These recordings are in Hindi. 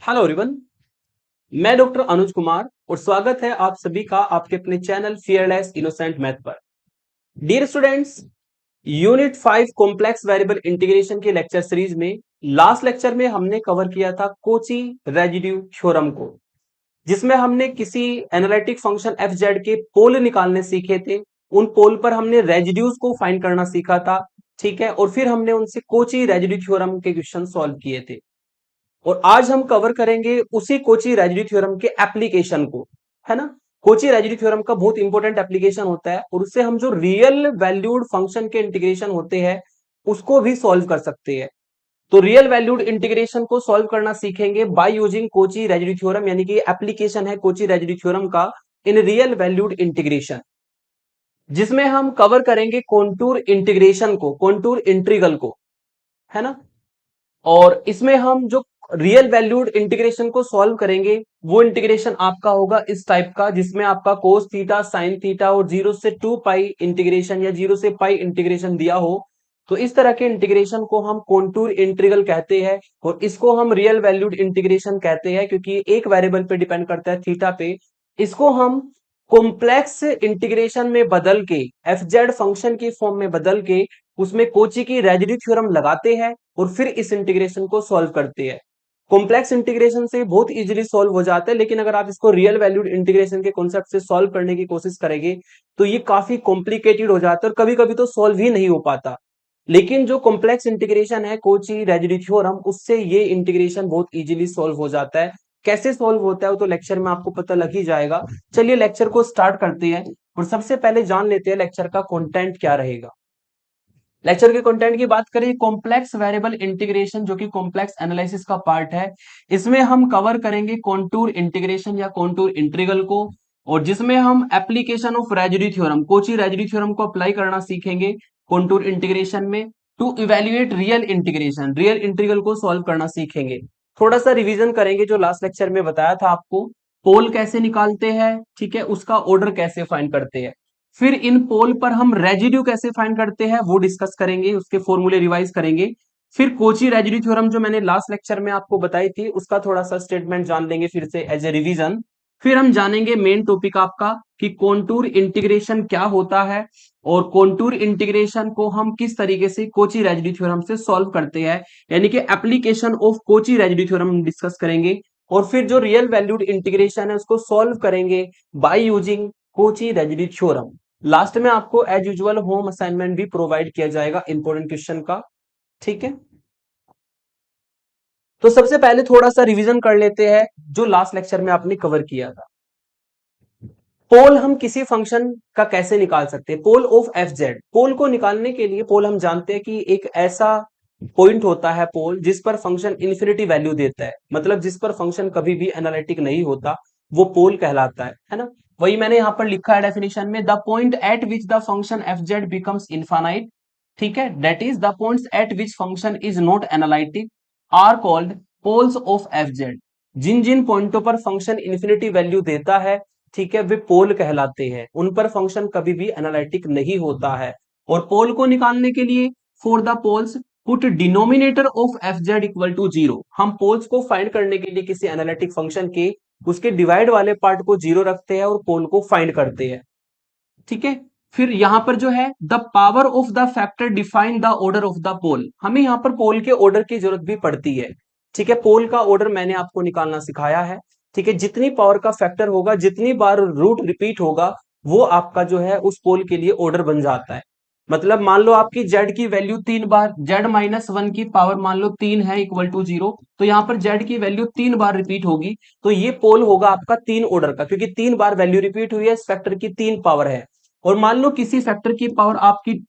Hello everyone. मैं डॉक्टर अनुज कुमार और स्वागत है आप सभी का आपके अपने चैनल फियरलेस इनोसेंट मैथ पर। Dear students, unit 5 complex variable integration के लेक्चर सीरीज में लास्ट लेक्चर में हमने कवर किया था कोची रेजिड्यू थ्योरम को, जिसमें हमने किसी एनालिटिक फंक्शन एफ जेड के पोल निकालने सीखे थे। उन पोल पर हमने रेजिड्यूज को फाइंड करना सीखा था, ठीक है, और फिर हमने उनसे कोची रेजिड्यू थ्योरम के क्वेश्चन सॉल्व किए थे। और आज हम कवर करेंगे उसी कोची रेजिड्यू थ्योरम के एप्लीकेशन को, है ना। कोची रेजिड्यू थ्योरम का बहुत इंपॉर्टेंट एप्लीकेशन होता है और उससे हम जो रियल वैल्यूड फंक्शन के इंटीग्रेशन होते हैं उसको भी सॉल्व कर सकते हैं। तो रियल वैल्यूड इंटीग्रेशन को सॉल्व करना सीखेंगे by using Kochi residue theorem, यानी कि एप्लीकेशन है कोची रेजिड्यू थ्योरम का इन रियल वैल्यूड इंटीग्रेशन, जिसमें हम कवर करेंगे कॉन्टूर इंटीग्रेशन को, कॉन्टूर इंटीग्रल को, है ना। और इसमें हम जो रियल वैल्यूड इंटीग्रेशन को सॉल्व करेंगे वो इंटीग्रेशन आपका होगा इस टाइप का, जिसमें आपका कोस थीटा साइन थीटा और 0 से 2 पाई इंटीग्रेशन या 0 से पाई इंटीग्रेशन दिया हो। तो इस तरह के इंटीग्रेशन को हम कॉन्टूर इंटीग्रल कहते हैं और इसको हम रियल वैल्यूड इंटीग्रेशन कहते हैं, क्योंकि एक वेरिएबल पे डिपेंड करता है थीटा पे। इसको हम कॉम्प्लेक्स इंटीग्रेशन में बदल के, एफ जेड फंक्शन की फॉर्म में बदल के उसमें कोची की रेजिड्यू थ्योरम लगाते हैं और फिर इस इंटीग्रेशन को सॉल्व करते हैं। कॉम्प्लेक्स इंटीग्रेशन से बहुत इजीली सॉल्व हो जाता है, लेकिन अगर आप इसको रियल वैल्यूड इंटीग्रेशन के कॉन्सेप्ट से सॉल्व करने की कोशिश करेंगे तो ये काफी कॉम्प्लिकेटेड हो जाता है और कभी कभी तो सॉल्व ही नहीं हो पाता। लेकिन जो कॉम्प्लेक्स इंटीग्रेशन है कोची रेजिड्यू थ्योरम, उससे ये इंटीग्रेशन बहुत इजीली सॉल्व हो जाता है। कैसे सॉल्व होता है वो तो लेक्चर में आपको पता लग ही जाएगा। चलिए लेक्चर को स्टार्ट करते हैं और सबसे पहले जान लेते हैं लेक्चर का कंटेंट क्या रहेगा। लेक्चर के कंटेंट की बात करें, कॉम्प्लेक्स वेरिएबल इंटीग्रेशन जो कि कॉम्प्लेक्स एनालिसिस का पार्ट है, इसमें हम कवर करेंगे कॉन्टूर इंटीग्रेशन या कॉन्टूर इंटीग्रल को, और जिसमें हम application of residue theorem, Cauchy residue theorem को अप्लाई करना सीखेंगे कॉन्टूर इंटीग्रेशन में to evaluate real integration, real integral को सॉल्व करना सीखेंगे। थोड़ा सा रिवीजन करेंगे जो लास्ट लेक्चर में बताया था आपको, पोल कैसे निकालते हैं, ठीक है, उसका ऑर्डर कैसे फाइंड करते हैं, फिर इन पोल पर हम रेजिड्यू कैसे फाइंड करते हैं वो डिस्कस करेंगे, उसके फॉर्मूले रिवाइज करेंगे। फिर कोची रेजिड्यू थ्योरम जो मैंने लास्ट लेक्चर में आपको बताई थी उसका थोड़ा सा स्टेटमेंट जान लेंगे फिर से एज ए रिवीजन। फिर हम जानेंगे मेन टॉपिक आपका कि कॉन्टूर इंटीग्रेशन क्या होता है और कॉन्टूर इंटीग्रेशन को हम किस तरीके से कोची रेजिड्यू थ्योरम से सॉल्व करते हैं, यानी कि application of Kochi residue theorem discuss करेंगे। और फिर जो रियल वैल्यूड इंटीग्रेशन है उसको सॉल्व करेंगे by using Kochi residue theorem. Last में आपको एज यूजुअल होम असाइनमेंट भी प्रोवाइड किया जाएगा इंपॉर्टेंट क्वेश्चन का, ठीक है। तो सबसे पहले थोड़ा सा रिवीजन कर लेते हैं जो लास्ट लेक्चर में आपने कवर किया था। पोल हम किसी फंक्शन का कैसे निकाल सकते हैं, पोल ऑफ एफ जेड। पोल को निकालने के लिए, पोल हम जानते हैं कि एक ऐसा पॉइंट होता है पोल जिस पर फंक्शन इन्फिनिटी वैल्यू देता है, मतलब जिस पर फंक्शन कभी भी एनालिटिक नहीं होता, वो पोल कहलाता है ना। वही मैंने यहां पर लिखा है डेफिनेशन में, the point at which the function F Z becomes infinite, ठीक है, that is the points at which function is not analytic are called poles of F Z. जिन जिन पॉइंटों पर फंक्शन इन्फिनिटी वैल्यू देता है, ठीक है, वे पोल कहलाते हैं, उन पर फंक्शन कभी भी एनालिटिक नहीं होता है। और पोल को निकालने के लिए for the poles put denominator of F z equal to 0। हम पोल्स को फाइंड करने के लिए किसी एनालिटिक फंक्शन के उसके डिवाइड वाले पार्ट को 0 रखते हैं और पोल को फाइंड करते हैं, ठीक है। फिर यहां पर जो है the power of the factor define the order of the pole, हमें यहां पर पोल के ऑर्डर की जरूरत भी पड़ती है, ठीक है। पोल का ऑर्डर मैंने आपको निकालना सिखाया है, ठीक है। जितनी पावर का फैक्टर होगा, जितनी बार रूट रिपीट होगा, वो आपका जो है उस पोल के लिए ऑर्डर बन जाता है। मतलब मान लो आपकी जेड की वैल्यू 3 बार, जेड माइनस 1 की पावर मान लो 3 है इक्वल टू 0, तो यहां पर जेड की वैल्यू 3 बार रिपीट होगी, तो ये पोल होगा आपका 3 ऑर्डर का, क्योंकि 3 बार वैल्यू रिपीट हुई है, इस फैक्टर की 3 पावर है। और मान लो किसी फैक्टर की पावर आपकी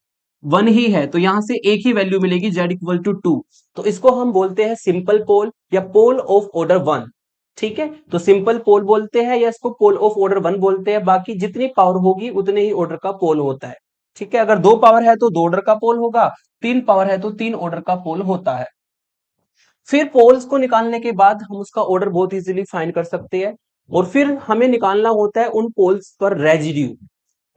1 ही है, तो यहां से एक ही वैल्यू मिलेगी जेड इक्वल टू 2, तो इसको हम बोलते हैं सिंपल पोल या पोल ऑफ ऑर्डर 1, ठीक है। तो सिंपल पोल बोलते हैं या इसको पोल ऑफ ऑर्डर 1 बोलते हैं। बाकी जितनी पावर होगी उतने ही ऑर्डर का पोल होता है, ठीक है। अगर 2 पावर है तो 2 ऑर्डर का पोल होगा, 3 पावर है तो 3 ऑर्डर का पोल होता है। फिर पोल्स को निकालने के बाद हम उसका ऑर्डर बहुत इजीली फाइंड कर सकते हैं, और फिर हमें निकालना होता है उन पोल्स पर रेजिड्यू।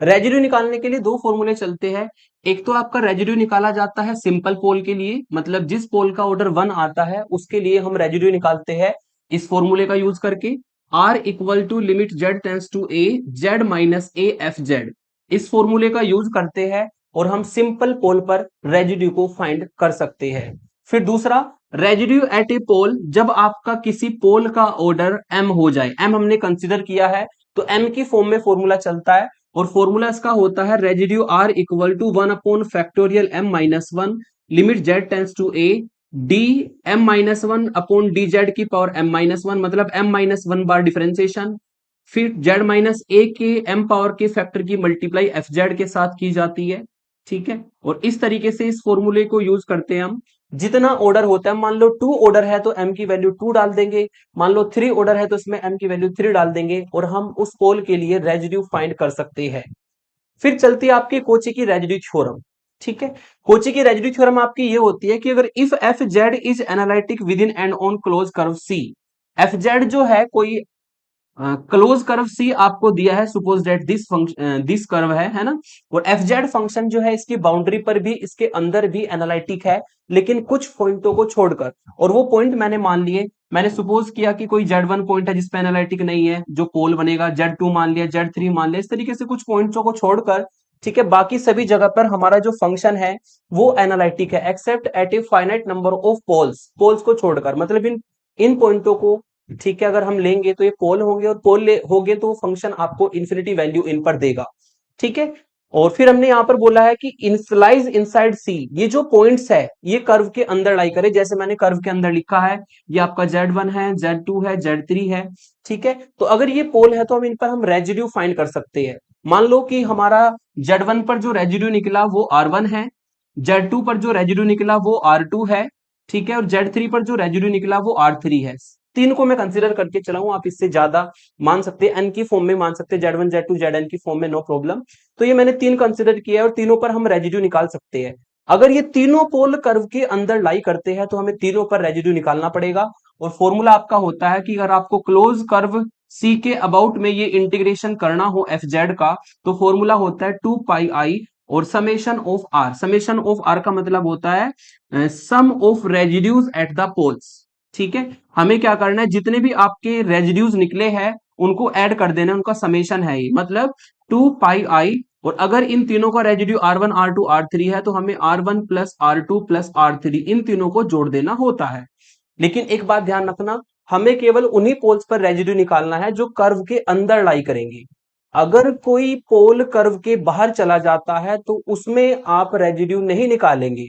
रेजिड्यू निकालने के लिए दो फॉर्मूले चलते हैं। एक तो आपका रेजिड्यू निकाला जाता है सिंपल पोल के लिए, मतलब जिस पोल का ऑर्डर 1 आता है उसके लिए हम रेजिड्यू निकालते हैं। इस फॉर्मूले का यूज करके R equal to limit Z tends to A Z minus A f z, इस फॉर्मूले का यूज करते हैं और हम सिंपल पोल पर रेजिड्यू को फाइंड कर सकते हैं। फिर दूसरा, रेजिड्यू एट ए पोल, जब आपका किसी पोल का ऑर्डर m हो जाए, m हमने कंसीडर किया है तो m की फॉर्म में फॉर्मूला चलता है और फॉर्मूला इसका होता है residue r equal to 1 upon factorial m minus 1 limit z tends to a d m minus 1 upon d z की पावर m माइनस 1, मतलब m माइनस 1 बार डिफरेंशिएशन, फिर z माइनस a के m पावर के फैक्टर की मल्टीप्लाई एफ जेड के साथ की जाती है। ठीक है, और इस तरीके से इस फॉर्मूले को यूज करते हैं हम। जितना ऑर्डर होता है, मान लो 2 ऑर्डर है तो m की वैल्यू 2 डाल देंगे, मान लो 3 ऑर्डर है तो इसमें m की वैल्यू 3 डाल देंगे और हम उस पोल के लिए रेजिड्यू फाइंड कर सकते हैं। फिर चलती है आपकी कोची की रेजिड्यू थ्योरम। ठीक है, कोची की रेजिड्यू थ्योरम आपकी ये होती है कि अगर if f z is analytic within and on close curve c, f z जो है कोई क्लोज कर्व सी आपको दिया है, suppose that this function this curve है ना, और एफ जेड फंक्शन जो है इसकी बाउंड्री पर भी इसके अंदर भी एनालिटिक है लेकिन कुछ पॉइंटों को छोड़कर, और वो पॉइंट मैंने मान लिए, मैंने सपोज किया कि कोई Z1 पॉइंट है जिसपे एनालिटिक नहीं है जो पोल बनेगा, Z2 मान लिया, Z3 मान लिया, इस तरीके से कुछ पॉइंटों को छोड़कर, ठीक है, बाकी सभी जगह पर हमारा जो फंक्शन है वो एनालिटिक है except at a finite number of poles, poles को छोड़कर, मतलब इन इन पॉइंटों को, ठीक है, अगर हम लेंगे तो ये पोल होंगे और पोल होंगे तो फंक्शन आपको इन्फिनिटी वैल्यू इन पर देगा। ठीक है, और फिर हमने यहां पर बोला है कि इनिशियलाइज इनसाइड सी, ये जो पॉइंट्स है ये कर्व के अंदर लाई करे, जैसे मैंने कर्व के अंदर लिखा है, ये आपका Z1 है, Z2 है, Z3 है। ठीक है, तो अगर ये पोल है तो हम इन पर हम रेजिड्यू फाइंड कर सकते हैं। मान लो कि हमारा Z1 पर जो रेजिड्यू निकला वो R1 है, Z2 पर जो रेजिड्यू निकला वो R2 है, ठीक है, और Z3 पर जो रेजिड्यू निकला वो R3 है। तीन को मैं कंसीडर करके चला हूं, आप इससे ज्यादा मान सकते हैं, एन की फॉर्म में मान सकते हैं, Z1 Z2 Zn की फॉर्म में, नो प्रॉब्लम। तो ये मैंने तीन कंसीडर किया है और तीनों पर हम रेजिड्यू निकाल सकते हैं। अगर ये तीनों पोल कर्व के अंदर लाई करते हैं तो हमें तीनों पर रेजिड्यू निकालना पड़ेगा, और फॉर्मूला आपका होता है कि अगर आपको क्लोज कर्व सी के अबाउट में ये इंटीग्रेशन करना हो एफ जेड का, तो फॉर्मूला होता है 2 पाई आई और summation of R, summation of R का मतलब होता है sum of residues at the poles. ठीक है, हमें क्या करना है, जितने भी आपके रेजिड्यूज निकले हैं उनको ऐड कर देना, उनका समेशन है ये, मतलब 2 पाई आई, और अगर इन तीनों का रेजिड्यू R1 R2 R3 है तो हमें R1 plus R2 plus R3 इन तीनों को जोड़ देना होता है। लेकिन एक बात ध्यान रखना, हमें केवल उन्हीं पोल्स पर रेजिड्यू निकालना है जो कर्व के अंदर लाई करेंगे। अगर कोई पोल कर्व के बाहर चला जाता है तो उसमें आप रेजिड्यू नहीं निकालेंगे,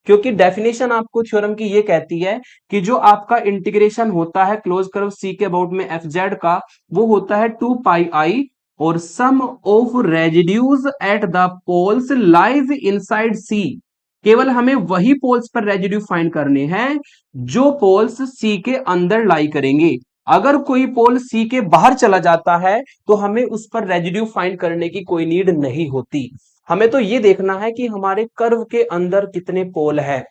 क्योंकि डेफिनेशन आपको थ्योरम की ये कहती है कि जो आपका इंटीग्रेशन होता है क्लोज कर्व सी के अबाउट में एफ जेड का, वो होता है 2 पाई आई और sum of residues at the poles lies inside C. केवल हमें वही पोल्स पर रेजिड्यू फाइंड करने हैं जो पोल्स सी के अंदर लाई करेंगे। अगर कोई पोल सी के बाहर चला जाता है तो हमें उस पर रेजिड्यू फाइंड करने की कोई नीड नहीं होती, हमें तो ये देखना है कि हमारे कर्व के अंदर कितने पोल है,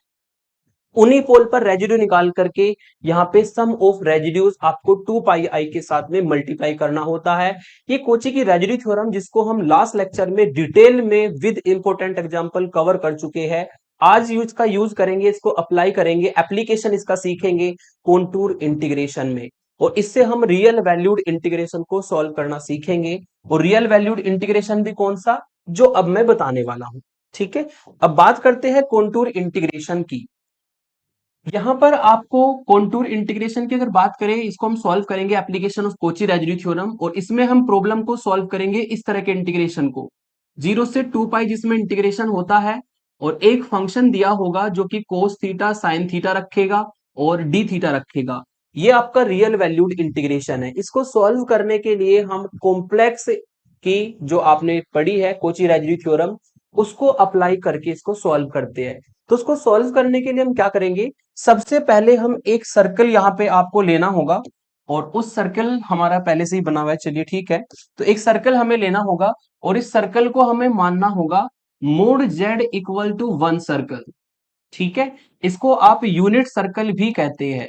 उन्हीं पोल पर रेजिड्यू निकाल करके यहाँ पे सम ऑफ रेजिड्यूज आपको 2 पाई आई के साथ में मल्टीप्लाई करना होता है। ये कोची की रेजिड्यू थ्योरम जिसको हम लास्ट लेक्चर में डिटेल में विद इंपोर्टेंट एग्जांपल कवर कर चुके हैं, आज यूज करेंगे, इसको अप्लाई करेंगे, एप्लीकेशन इसका सीखेंगे कॉन्टूर इंटीग्रेशन में, और इससे हम रियल वैल्यूड इंटीग्रेशन को सॉल्व करना सीखेंगे। और रियल वैल्यूड इंटीग्रेशन भी कौन सा, जो अब मैं बताने वाला हूं। ठीक है, अब बात करते हैं कॉन्टूर इंटीग्रेशन की। यहां पर आपको कॉन्टूर इंटीग्रेशन की अगर बात करें, इसको हम सॉल्व करेंगे application of Kochi residue theorem, और इसमें हम प्रॉब्लम को सॉल्व करेंगे इस तरह के इंटीग्रेशन को 0 से 2 पाई जिसमें इंटीग्रेशन होता है, और एक फंक्शन दिया होगा जो कि कोस थीटा साइन थीटा रखेगा और डी थीटा रखेगा। ये आपका रियल वैल्यूड इंटीग्रेशन है। इसको सॉल्व करने के लिए हम कॉम्प्लेक्स की जो आपने पढ़ी है कोची रेजिड्यू थ्योरम, उसको अप्लाई करके इसको सॉल्व करते हैं। तो उसको सॉल्व करने के लिए हम क्या करेंगे, सबसे पहले हम एक सर्कल यहाँ पे आपको लेना होगा, और उस सर्कल हमारा पहले से ही बना हुआ है, चलिए ठीक है, तो एक सर्कल हमें लेना होगा और इस सर्कल को हमें मानना होगा mod z equal to 1 circle. ठीक है, इसको आप यूनिट सर्कल भी कहते हैं,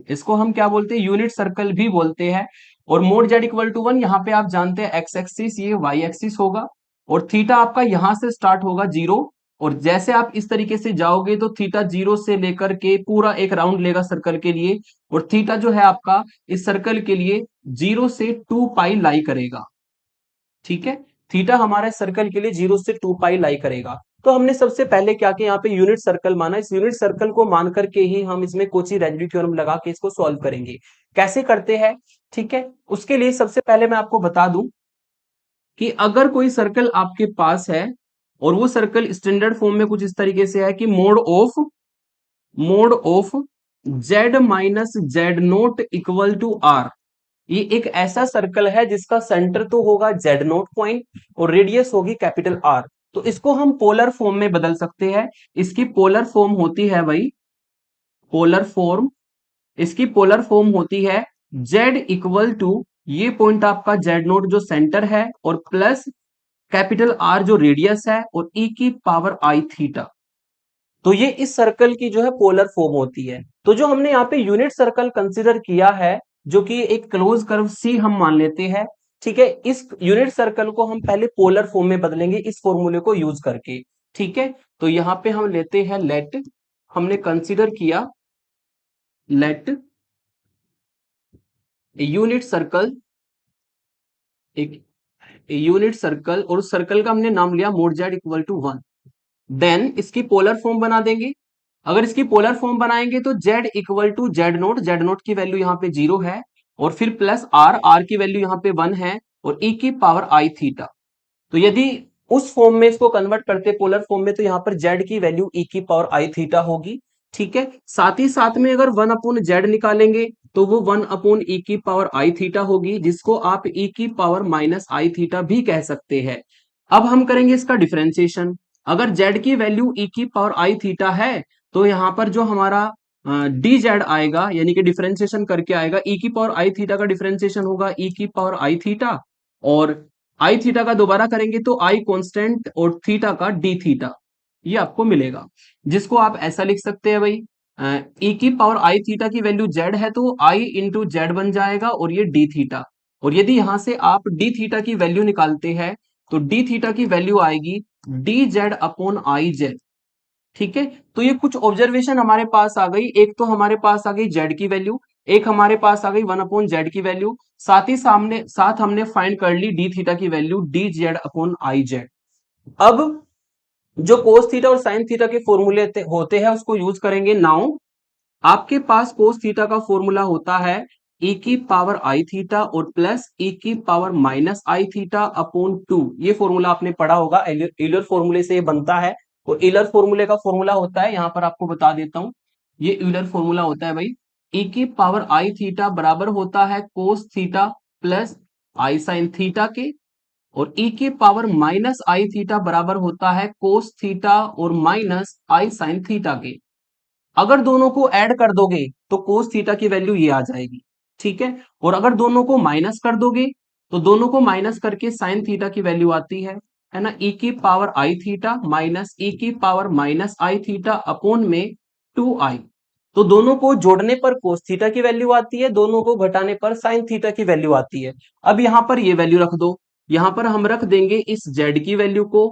इसको हम क्या बोलते हैं, यूनिट सर्कल भी बोलते हैं। और मोड z इक्वल टू 1, यहाँ पे आप जानते हैं एक्स एक्सिस ये वाई एक्सिस होगा, और थीटा आपका यहां से स्टार्ट होगा 0 और जैसे आप इस तरीके से जाओगे तो थीटा 0 से लेकर के पूरा एक राउंड लेगा सर्कल के लिए, और थीटा जो है आपका इस सर्कल के लिए 0 से 2 पाई लाई करेगा। ठीक है, थीटा हमारे सर्कल के लिए 0 से 2 पाई लाई करेगा। तो हमने सबसे पहले क्या किया, यहाँ पे यूनिट सर्कल माना, इस यूनिट सर्कल को मान करके ही हम इसमें कोची रेसिड्यू थ्योरम लगा के इसको सॉल्व करेंगे। कैसे करते हैं, ठीक है, उसके लिए सबसे पहले मैं आपको बता दूं कि अगर कोई सर्कल आपके पास है और वो सर्कल स्टैंडर्ड फॉर्म में कुछ इस तरीके से है कि mod of z minus z naught equal to r, ये एक ऐसा सर्कल है जिसका सेंटर तो होगा जेड नोट पॉइंट और रेडियस होगी कैपिटल आर। तो इसको हम पोलर फॉर्म में बदल सकते हैं। इसकी पोलर फॉर्म होती है भाई, पोलर फॉर्म, इसकी पोलर फॉर्म होती है जेड इक्वल टू, ये पॉइंट आपका जेड नोट जो सेंटर है, और प्लस कैपिटल आर जो रेडियस है, और ई की पावर आई थीटा। तो ये इस सर्कल की जो है पोलर फॉर्म होती है। तो जो हमने यहाँ पे यूनिट सर्कल कंसीडर किया है, जो कि एक क्लोज कर्व सी हम मान लेते हैं, ठीक है, इस यूनिट सर्कल को हम पहले पोलर फॉर्म में बदलेंगे इस फॉर्मूले को यूज करके। ठीक है, तो यहां पे हम लेते हैं लेट, हमने कंसीडर किया लेट यूनिट सर्कल, एक यूनिट सर्कल, और उस सर्कल का हमने नाम लिया mod z equal to 1। Then इसकी पोलर फॉर्म बना देंगे। अगर इसकी पोलर फॉर्म बनाएंगे तो z equal to z naught की वैल्यू यहाँ पे 0 है, और फिर प्लस आर की वैल्यू यहाँ पे 1 है, और e की पावर आई थीटा। तो यदि उस फॉर्म में इसको कन्वर्ट करते पोलर फॉर्म में, तो यहाँ पर z की वैल्यू e की पावर आई थीटा होगी। ठीक है, साथ ही साथ में अगर 1 अपॉन जेड निकालेंगे तो वो 1 अपॉन e की पावर आई थीटा होगी, जिसको आप e की पावर माइनस आई थीटा भी कह सकते हैं। अब हम करेंगे इसका डिफरेंशिएशन। अगर z की वैल्यू e की पावर आई थीटा है, तो यहाँ पर जो हमारा डी जेड आएगा, यानी कि डिफरेंशिएशन करके आएगा, e की पावर आई थीटा का डिफरेंशिएशन होगा e की पावर आई थीटा, और आई थीटा का दोबारा करेंगे तो आई कांस्टेंट और थीटा का डी थीटा, ये आपको मिलेगा, जिसको आप ऐसा लिख सकते हैं भाई, e की पावर आई थीटा की वैल्यू z है तो i इंटू जेड बन जाएगा, और ये डी थीटा। और यदि यहां से आप डी थीटा की वैल्यू निकालते हैं तो डी थीटा की वैल्यू आएगी D Z upon I Z. ठीक है, तो ये कुछ ऑब्जर्वेशन हमारे पास आ गई। एक तो हमारे पास आ गई जेड की वैल्यू, एक हमारे पास आ गई 1 अपॉन जेड की वैल्यू, साथ हमने फाइंड कर ली डी थीटा की value D Z upon I Z. अब जो कोस थीटा और साइन थीटा के फॉर्मूले होते हैं उसको यूज करेंगे नाउ। आपके पास कोस थीटा का फॉर्मूला होता है e की पावर आई थीटा और प्लस e की पावर माइनस आई थीटा अपॉन 2। ये फॉर्मूला आपने पढ़ा होगा, यूलर फॉर्मूले से ये बनता है, और यूलर फॉर्मूले का फॉर्मूला होता है, यहां पर आपको बता देता हूं, ये यूलर फॉर्मूला होता है भाई, e की पावर आई थीटा बराबर होता है कोस थीटा प्लस आई साइन थीटा के, और e की पावर माइनस आई थीटा बराबर होता है कोस थीटा और माइनस आई साइन थीटा के। अगर दोनों को ऐड कर दोगे तो कोस थीटा की वैल्यू ये आ जाएगी। ठीक है, और अगर दोनों को माइनस कर दोगे तो दोनों को माइनस करके साइन थीटा की वैल्यू आती है ना, e की पावर आई थीटा माइनस e की पावर माइनस आई थीटा अपॉन में 2i। तो दोनों को जोड़ने पर कोस थीटा की वैल्यू आती है, दोनों को घटाने पर साइन थीटा की वैल्यू आती है। अब यहां पर ये वैल्यू रख दो, यहां पर हम रख देंगे इस z की वैल्यू को,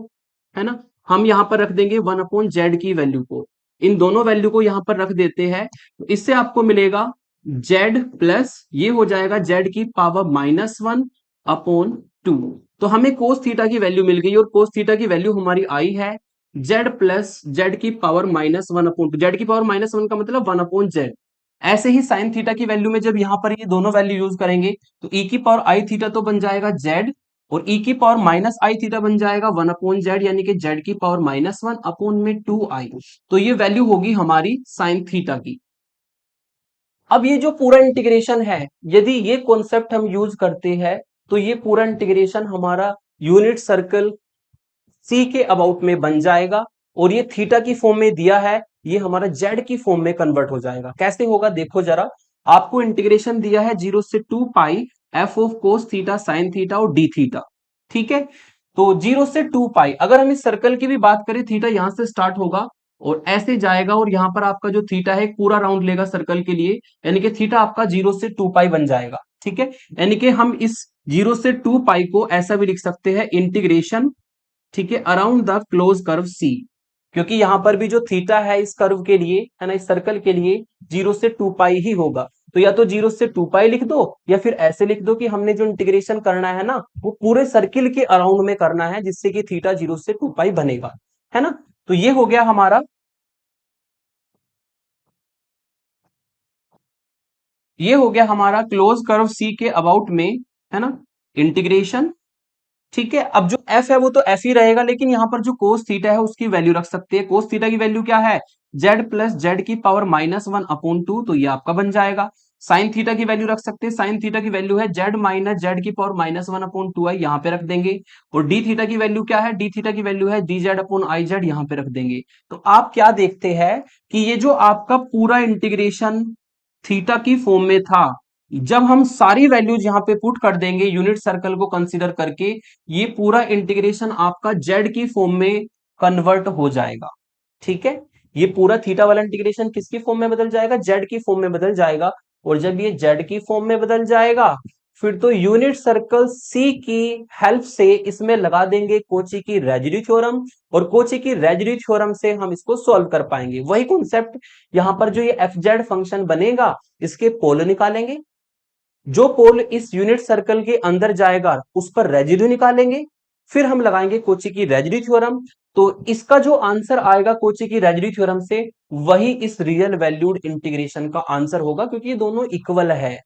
है ना, हम यहां पर रख देंगे 1 अपॉन जेड की वैल्यू को, इन दोनों वैल्यू को यहां पर रख देते हैं, तो इससे आपको मिलेगा z प्लस ये हो जाएगा z की पावर -1 अपॉन 2। तो हमें कोस थीटा की वैल्यू मिल गई, और कोस थीटा की वैल्यू हमारी आई है z प्लस जेड की पावर -1 अपॉन 2। जेड की पावर -1 का मतलब 1 अपॉन जेड। ऐसे ही साइन थीटा की वैल्यू में जब यहां पर ये दोनों वैल्यू यूज करेंगे तो e की पावर आई थीटा तो बन जाएगा z, और e की पावर माइनस आई थीटा बन जाएगा 1 अपॉन जेड, यानी कि z की पावर -1 अपॉन में 2i। तो ये वैल्यू होगी हमारी साइन थीटा की। अब ये जो पूरा इंटीग्रेशन है, यदि ये कॉन्सेप्ट हम यूज करते हैं तो ये पूरा इंटीग्रेशन हमारा यूनिट सर्कल सी के अबाउट में बन जाएगा, और ये थीटा की फॉर्म में दिया है, ये हमारा जेड की फॉर्म में कन्वर्ट हो जाएगा। कैसे होगा देखो जरा, आपको इंटीग्रेशन दिया है 0 से 2 pi F of cos theta sine theta और डी थीटा। ठीक है, तो 0 से 2 पाई, अगर हम इस सर्कल की भी बात करें, थीटा यहां से स्टार्ट होगा और ऐसे जाएगा, और यहां पर आपका जो थीटा है पूरा राउंड लेगा सर्कल के लिए, यानी कि थीटा आपका 0 से 2 पाई बन जाएगा। ठीक है, यानी कि हम इस 0 से 2 पाई को ऐसा भी लिख सकते हैं इंटीग्रेशन, ठीक है, अराउंड द क्लोज कर्व सी। क्योंकि यहां पर भी जो थीटा है इस कर्व के लिए, है ना, इस सर्कल के लिए 0 से 2 पाई ही होगा। तो या तो 0 से 2 पाई लिख दो, या फिर ऐसे लिख दो कि हमने जो इंटीग्रेशन करना है ना वो पूरे सर्किल के अराउंड में करना है, जिससे कि थीटा 0 से 2 पाई बनेगा, है ना। तो ये हो गया हमारा, ये हो गया हमारा क्लोज कर्व सी के अबाउट में, है ना, इंटीग्रेशन। ठीक है, अब जो एफ है वो तो एफ ही रहेगा, लेकिन यहां पर जो कोस थीटा है उसकी वैल्यू रख सकते हैं। कोस थीटा की वैल्यू क्या है, जेड प्लस जेड की पावर -1/2, तो ये आपका बन जाएगा। साइन थीटा की वैल्यू रख सकते हैं, साइन थीटा की वैल्यू है जेड माइनस जेड की पावर -1/2 आई, यहाँ पे रख देंगे। और डी थीटा की वैल्यू क्या है, डी थीटा की वैल्यू है D Z upon I Z, यहाँ पे रख देंगे। तो आप क्या देखते हैं कि ये जो आपका पूरा इंटीग्रेशन थीटा की फॉर्म में था, जब हम सारी वैल्यूज यहां पे पुट कर देंगे यूनिट सर्कल को कंसीडर करके, ये पूरा इंटीग्रेशन आपका जेड की फॉर्म में कन्वर्ट हो जाएगा। ठीक है, ये पूरा थीटा वाला इंटीग्रेशन किसकी फॉर्म में बदल जाएगा, जेड की फॉर्म में बदल जाएगा। और जब ये जेड की फॉर्म में बदल जाएगा, फिर तो यूनिट सर्कल सी की हेल्प से इसमें लगा देंगे कोची की रेजिड्यू थ्योरम, और कोची की रेजिड्यू थ्योरम से हम इसको सॉल्व कर पाएंगे। वही कॉन्सेप्ट, यहां पर जो ये एफ जेड फंक्शन बनेगा, इसके पोल निकालेंगे, जो पोल इस यूनिट सर्कल के अंदर जाएगा उस पर रेजिड्यू निकालेंगे, फिर हम लगाएंगे कोची की रेजिड्यू थ्योरम। तो इसका जो आंसर आएगा कोची की रेजिड्यू थ्योरम से, वही इस रियल वैल्यूड इंटीग्रेशन का आंसर होगा, क्योंकि ये दोनों इक्वल है।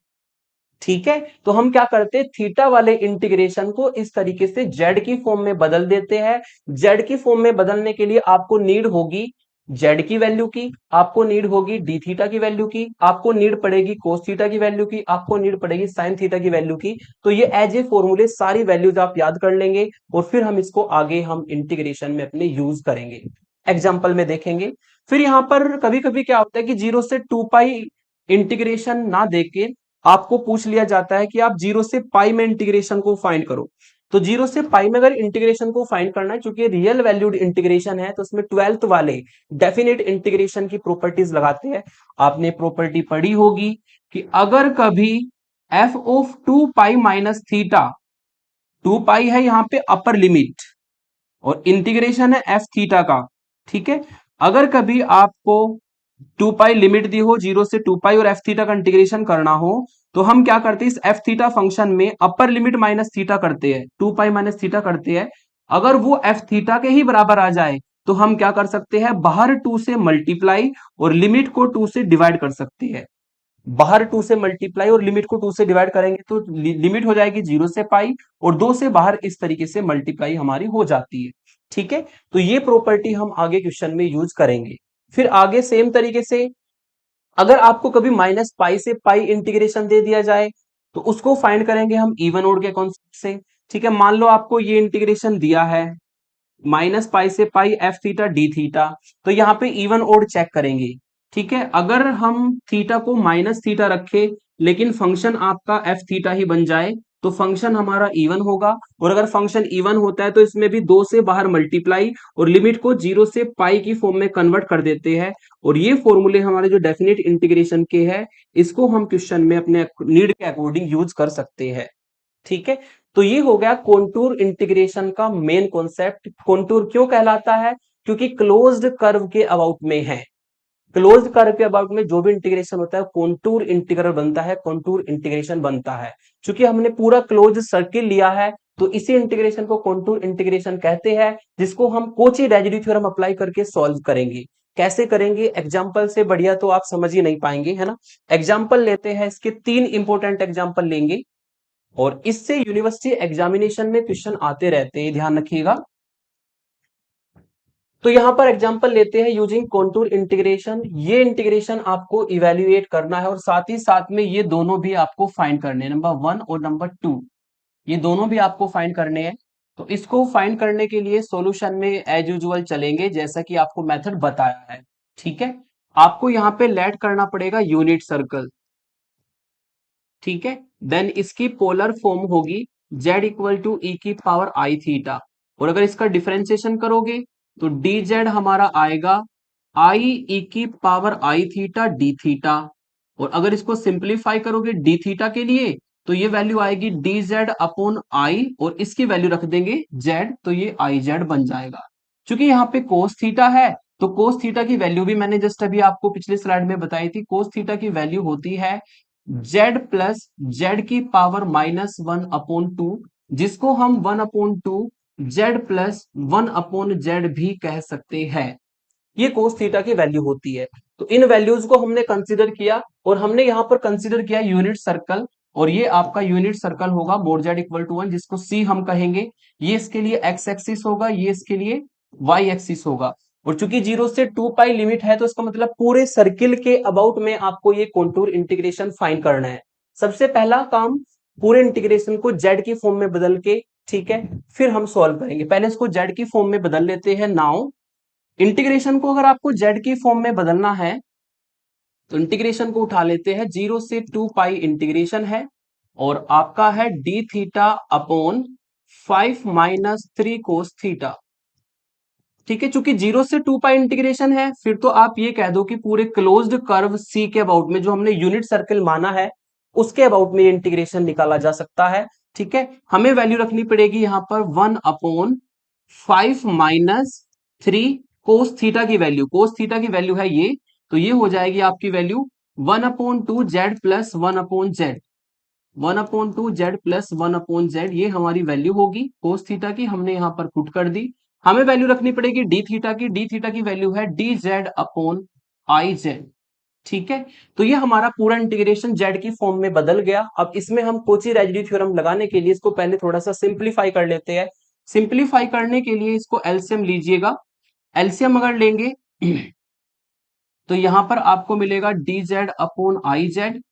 ठीक है, तो हम क्या करते हैं, थीटा वाले इंटीग्रेशन को इस तरीके से जेड की फॉर्म में बदल देते हैं। जेड की फॉर्म में बदलने के लिए आपको नीड होगी जेड की वैल्यू की, आपको नीड होगी डी थीटा की वैल्यू की, आपको नीड पड़ेगी कोस थीटा की वैल्यू की, आपको नीड पड़ेगी साइन थीटा की वैल्यू की। तो ये एज ए फॉर्मूले सारी वैल्यूज आप याद कर लेंगे, और फिर हम इसको आगे हम इंटीग्रेशन में अपने यूज करेंगे, एग्जाम्पल में देखेंगे। फिर यहां पर कभी कभी क्या होता है कि 0 से 2 पाई इंटीग्रेशन ना देके आपको पूछ लिया जाता है कि आप 0 से पाई में इंटीग्रेशन को फाइंड करो। तो 0 से पाई में अगर इंटीग्रेशन को फाइंड करना है, क्योंकि रियल वैल्यूड इंटीग्रेशन है, तो उसमें 12th वाले डेफिनेट इंटीग्रेशन की प्रॉपर्टीज लगाते हैं। आपने प्रॉपर्टी पढ़ी होगी कि अगर कभी F of 2 pi minus theta, 2 पाई है यहाँ पे अपर लिमिट, और इंटीग्रेशन है एफ थीटा का। ठीक है, अगर कभी आपको 2 पाई लिमिट दी हो 0 से 2 पाई और एफ थीटा का इंटीग्रेशन करना हो, तो हम क्या करते हैं, इस एफ थीटा फंक्शन में अपर लिमिट माइनस थीटा करते हैं, 2 पाई माइनस थीटा करते हैं। अगर वो एफ थीटा के ही बराबर आ जाए, तो हम क्या कर सकते हैं, बाहर 2 से मल्टीप्लाई और लिमिट को 2 से डिवाइड कर सकते हैं। बाहर 2 से मल्टीप्लाई और लिमिट को 2 से डिवाइड करेंगे तो लिमिट हो जाएगी 0 से पाई, और 2 से बाहर इस तरीके से मल्टीप्लाई हमारी हो जाती है। ठीक है, तो ये प्रॉपर्टी हम आगे क्वेश्चन में यूज करेंगे। फिर आगे सेम तरीके से, अगर आपको कभी माइनस पाई से पाई इंटीग्रेशन दे दिया जाए, तो उसको फाइंड करेंगे हम इवन ओड के कॉन्सेप्ट से। ठीक है, मान लो आपको ये इंटीग्रेशन दिया है माइनस पाई से pi F theta D theta, तो यहाँ पे इवन ओड चेक करेंगे। ठीक है, अगर हम थीटा को माइनस थीटा रखे, लेकिन फंक्शन आपका एफ थीटा ही बन जाए, तो फंक्शन हमारा इवन होगा। और अगर फंक्शन इवन होता है तो इसमें भी 2 से बाहर मल्टीप्लाई और लिमिट को 0 से पाई की फॉर्म में कन्वर्ट कर देते हैं। और ये फॉर्मूले हमारे जो डेफिनेट इंटीग्रेशन के हैं, इसको हम क्वेश्चन में अपने नीड के अकॉर्डिंग यूज कर सकते हैं। ठीक है, तो ये हो गया कॉन्टूर इंटीग्रेशन का मेन कॉन्सेप्ट। कॉन्टूर क्यों कहलाता है, क्योंकि क्लोज्ड कर्व के अबाउट में है। क्लोज्ड कर्व के अबाउट में जो भी इंटीग्रेशन होता है कॉन्टूर इंटीग्रल बनता है, कॉन्टूर इंटीग्रेशन बनता है। क्योंकि हमने पूरा क्लोज सर्किल लिया है, तो इसी इंटीग्रेशन को कॉन्टूर इंटीग्रेशन कहते हैं, जिसको हम कोची रेजिड्यू थ्योरम अप्लाई करके सॉल्व करेंगे। कैसे करेंगे, एग्जाम्पल से बढ़िया तो आप समझ ही नहीं पाएंगे, है ना। एग्जाम्पल लेते हैं, इसके 3 इंपॉर्टेंट एग्जाम्पल लेंगे, और इससे यूनिवर्सिटी एग्जामिनेशन में क्वेश्चन आते रहते हैं, ध्यान रखिएगा। तो यहां पर एग्जांपल लेते हैं यूजिंग कॉन्टूर इंटीग्रेशन। ये इंटीग्रेशन आपको इवेल्युएट करना है, और साथ ही साथ में ये दोनों भी आपको फाइंड करने हैं, नंबर 1 और नंबर 2, ये दोनों भी आपको फाइंड करने हैं। तो इसको फाइंड करने के लिए सॉल्यूशन में एज यूजुअल चलेंगे, जैसा कि आपको मेथड बताया है। ठीक है, आपको यहाँ पे लेट करना पड़ेगा यूनिट सर्कल। ठीक है, देन इसकी पोलर फॉर्म होगी z इक्वल टू ई की पावर आई थीटा, और अगर इसका डिफरेंशिएशन करोगे तो डी जेड हमारा आएगा आई ई की पावर आई थीटा डी थीटा, और अगर इसको सिंप्लीफाई करोगे डी थीटा के लिए, तो ये वैल्यू आएगी डी जेड अपॉन आई, और इसकी वैल्यू रख देंगे जेड, तो ये आई जेड बन जाएगा। चूंकि यहाँ पे कोस थीटा है तो कोस थीटा की वैल्यू भी मैंने जस्ट अभी आपको पिछले स्लाइड में बताई थी, कोस थीटा की वैल्यू होती है जेड प्लस जेड की पावर -1/2, जिसको हम 1/2 जेड प्लस 1/z भी कह सकते हैं। ये कोस थीटा की वैल्यू होती है। तो इन वैल्यूज को हमने कंसीडर किया और हमने यहां पर कंसीडर किया यूनिट सर्कल, और ये आपका यूनिट सर्कल होगा मोड जेड इक्वल टू 1, जिसको सी हम कहेंगे। ये इसके लिए एक्स एक्सिस होगा, ये इसके लिए वाई एक्सिस होगा। और चूंकि 0 से 2 पाई लिमिट है तो इसका मतलब पूरे सर्किल के अबाउट में आपको ये कॉन्टूर इंटीग्रेशन फाइंड करना है। सबसे पहला काम पूरे इंटीग्रेशन को जेड की फॉर्म में बदल के, ठीक है, फिर हम सॉल्व करेंगे। पहले इसको जेड की फॉर्म में बदल लेते हैं। नाउ इंटीग्रेशन को अगर आपको जेड की फॉर्म में बदलना है तो इंटीग्रेशन को उठा लेते हैं, 0 से 2 पाई इंटीग्रेशन है और आपका है D theta upon 5 minus 3 cos theta. ठीक है, चूंकि 0 से 2 पाई इंटीग्रेशन है, फिर तो आप ये कह दो कि पूरे क्लोज्ड कर्व सी के अबाउट में जो हमने यूनिट सर्कल माना है उसके अबाउट में इंटीग्रेशन निकाला जा सकता है। ठीक है, हमें वैल्यू रखनी पड़ेगी यहां पर 1/5 माइनस 3 कोस थीटा की वैल्यू, कोस थीटा की वैल्यू है ये, तो ये हो जाएगी आपकी value 1/2 Z plus 1/z, 1/2 Z plus 1/z, ये हमारी वैल्यू होगी कोस थीटा की, हमने यहां पर पुट कर दी। हमें वैल्यू रखनी पड़ेगी डी थीटा की, डी थीटा की वैल्यू है D Z upon I Z. ठीक है, तो ये हमारा पूरा इंटीग्रेशन जेड की फॉर्म में बदल गया। अब इसमें हम कोची रेसिड्यू थ्योरम लगाने के लिए इसको पहले थोड़ा सा सिंप्लीफाई कर लेते हैं। सिंप्लीफाई करने के लिए इसको एलसीएम लीजिएगा। एलसीएम अगर लेंगे तो यहां पर आपको मिलेगा D Z upon I Z,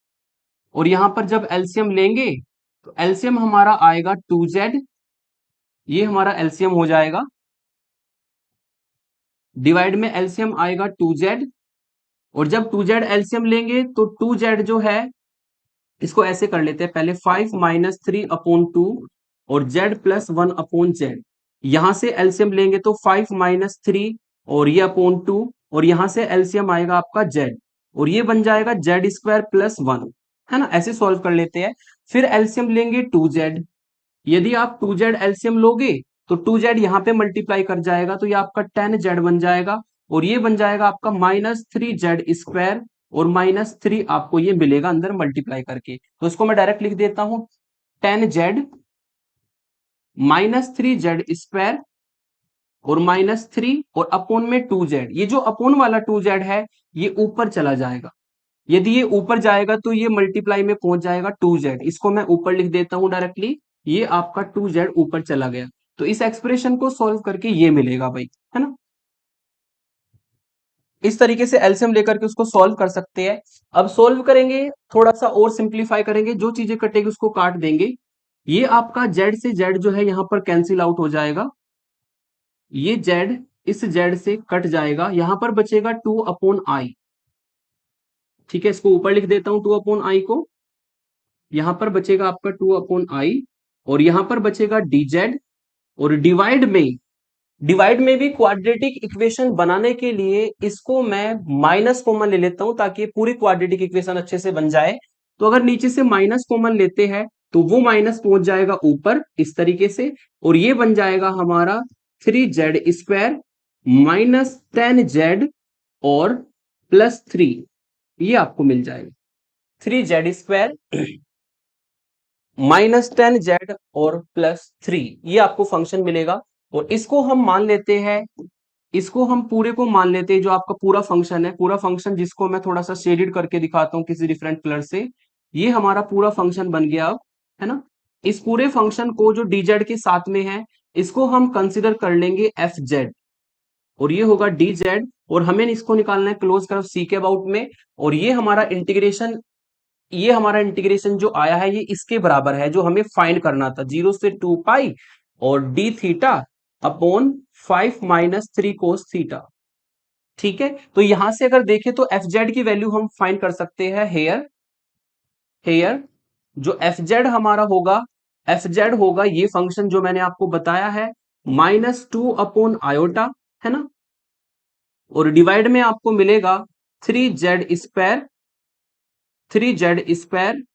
और यहां पर जब एलसीएम लेंगे तो एलसीएम हमारा आएगा 2z, ये हमारा एलसीएम हो जाएगा। डिवाइड में एलसीएम आएगा 2z, और जब 2z एलसीएम लेंगे तो 2z जो है इसको ऐसे कर लेते हैं पहले, 5 माइनस 3/2 और z प्लस 1/z। यहां से एलसीएम लेंगे तो 5 माइनस 3 और ये अपॉन 2, और यहां से एलसीएम आएगा आपका z, और ये बन जाएगा z² प्लस 1, है ना। ऐसे सॉल्व कर लेते हैं। फिर एलसीएम लेंगे 2z, यदि आप 2z एलसीएम लोगे तो 2z यहां पे मल्टीप्लाई कर जाएगा तो ये आपका 10z बन जाएगा, और ये बन जाएगा आपका -3z², और -3 आपको ये मिलेगा अंदर मल्टीप्लाई करके। तो इसको मैं डायरेक्ट लिख देता हूं, 10z -3z² और -3 और अपोन में 2z। ये जो अपोन वाला 2z है ये ऊपर चला जाएगा, यदि ये ऊपर जाएगा तो ये मल्टीप्लाई में पहुंच जाएगा 2z। इसको मैं ऊपर लिख देता हूं डायरेक्टली, ये आपका 2z ऊपर चला गया। तो इस एक्सप्रेशन को सॉल्व करके ये मिलेगा भाई, है ना। इस तरीके से एलसीएम लेकर के उसको सॉल्व कर सकते हैं। अब सॉल्व करेंगे, थोड़ा सा और सिंप्लीफाई करेंगे, जो चीजें कटेगी उसको काट देंगे। ये आपका जेड से जेड जो है यहां पर कैंसिल आउट हो जाएगा, ये जेड इस जेड से कट जाएगा, यहां पर बचेगा 2/i। ठीक है, इसको ऊपर लिख देता हूं 2/i को, यहां पर बचेगा आपका 2/i, और यहां पर बचेगा dz, और डिवाइड में भी क्वाड्रेटिक इक्वेशन बनाने के लिए इसको मैं माइनस कॉमन ले लेता हूं ताकि ये पूरी क्वाड्रेटिक इक्वेशन अच्छे से बन जाए। तो अगर नीचे से माइनस कॉमन लेते हैं तो वो माइनस पहुंच जाएगा ऊपर इस तरीके से, और ये बन जाएगा हमारा 3z² -10z और +3, ये आपको मिल जाएगा 3z² -10z और +3, ये आपको फंक्शन मिलेगा। और इसको हम मान लेते हैं, इसको हम पूरे को मान लेते हैं, जो आपका पूरा फंक्शन है, पूरा फंक्शन जिसको मैं थोड़ा सा शेडेड करके दिखाता हूं किसी डिफरेंट कलर से, ये हमारा पूरा फंक्शन बन गया अब, है ना। इस पूरे फंक्शन को जो dz के साथ में है इसको हम कंसिडर कर लेंगे fz, और ये होगा dz, और हमें इसको निकालना है क्लोज कर्व c के अबाउट में। और ये हमारा इंटीग्रेशन जो आया है ये इसके बराबर है जो हमें फाइंड करना था, 0 से 2 पाई और D theta upon 5 minus 3 cos theta. ठीक है, तो यहां से अगर देखें तो एफ जेड की वैल्यू हम फाइंड कर सकते हैं हेयर जो एफ जेड हमारा होगा, एफ जेड होगा ये फंक्शन जो मैंने आपको बताया है -2/i, है ना। और डिवाइड में आपको मिलेगा 3z²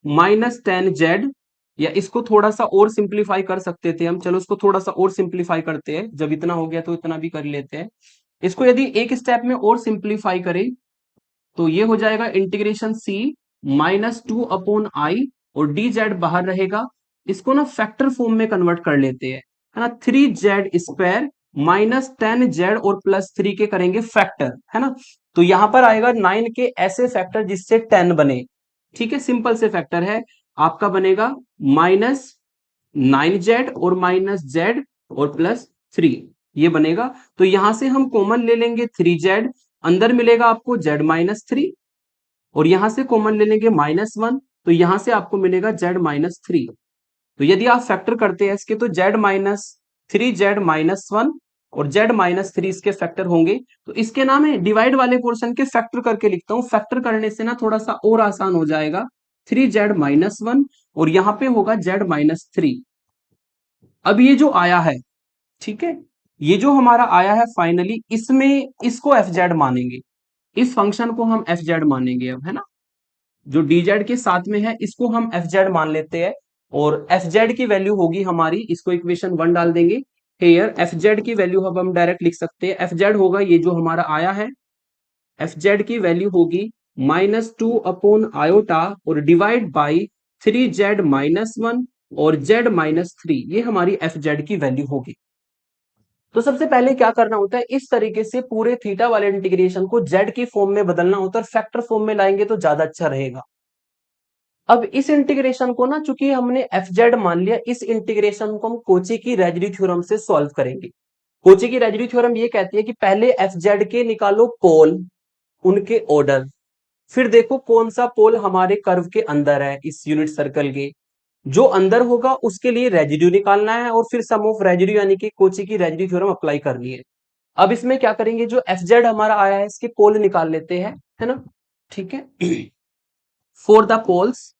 -10z या इसको थोड़ा सा और सिंप्लीफाई कर सकते थे हम, चलो इसको थोड़ा सा और सिंप्लीफाई करते हैं, जब इतना हो गया तो इतना भी कर लेते हैं। इसको यदि एक स्टेप में और सिंप्लीफाई करें तो ये हो जाएगा इंटीग्रेशन सी -2/i, और डी जेड बाहर रहेगा। इसको ना फैक्टर फॉर्म में कन्वर्ट कर लेते हैं, है ना। 3z² -10z और +3 के करेंगे फैक्टर, है ना। तो यहां पर आएगा 9 के ऐसे फैक्टर जिससे 10 बने, ठीक है, सिंपल से फैक्टर है। आपका बनेगा -9z और -z और +3, ये बनेगा। तो यहां से हम कॉमन ले लेंगे 3z, अंदर मिलेगा आपको z-3, और यहां से कॉमन ले लेंगे -1, तो यहां से आपको मिलेगा z-3। तो यदि आप फैक्टर करते हैं इसके तो z-3 z-1 और z-3 इसके फैक्टर होंगे। तो इसके नाम है डिवाइड वाले पोर्शन के फैक्टर करके लिखता हूं, फैक्टर करने से ना थोड़ा सा और आसान हो जाएगा। 3z-1 और यहां पे होगा z-3। अब ये जो आया है, ठीक है, ये जो हमारा आया है फाइनली, इसमें इसको एफ मानेंगे, इस फंक्शन को हम एफ मानेंगे अब, है ना। जो dz के साथ में है इसको हम एफ मान लेते हैं, और एफ की वैल्यू होगी हमारी, इसको इक्वेशन 1 डाल देंगे हेयर। एफ की वैल्यू अब हम डायरेक्ट लिख सकते हैं, एफ होगा ये जो हमारा आया है, एफ की वैल्यू होगी -2/i और डिवाइड बाई 3z-1 और z-3, ये हमारी एफ की वैल्यू होगी। तो सबसे पहले क्या करना होता है, इस तरीके से पूरे थीटा वाले इंटीग्रेशन को z की फॉर्म में बदलना होता है, और फैक्टर फॉर्म में लाएंगे तो ज्यादा अच्छा रहेगा। अब इस इंटीग्रेशन को ना, चूंकि हमने एफ मान लिया, इस इंटीग्रेशन को हम कोची की रेजिड्यू थ्योरम से सॉल्व करेंगे। कोची की रेजिड्यू थ्योरम ये कहती है कि पहले एफ के निकालो पोल, उनके ऑर्डर, फिर देखो कौन सा पोल हमारे कर्व के अंदर है, इस यूनिट सर्कल के, जो अंदर होगा उसके लिए रेजिड्यू निकालना है, और फिर सम ऑफ रेजिड्यू यानी कि कोची की रेजिड्यू थ्योरम अप्लाई करनी है। अब इसमें क्या करेंगे, जो एफ हमारा आया है इसके पोल निकाल लेते हैं, है ना, ठीक है। For the poles,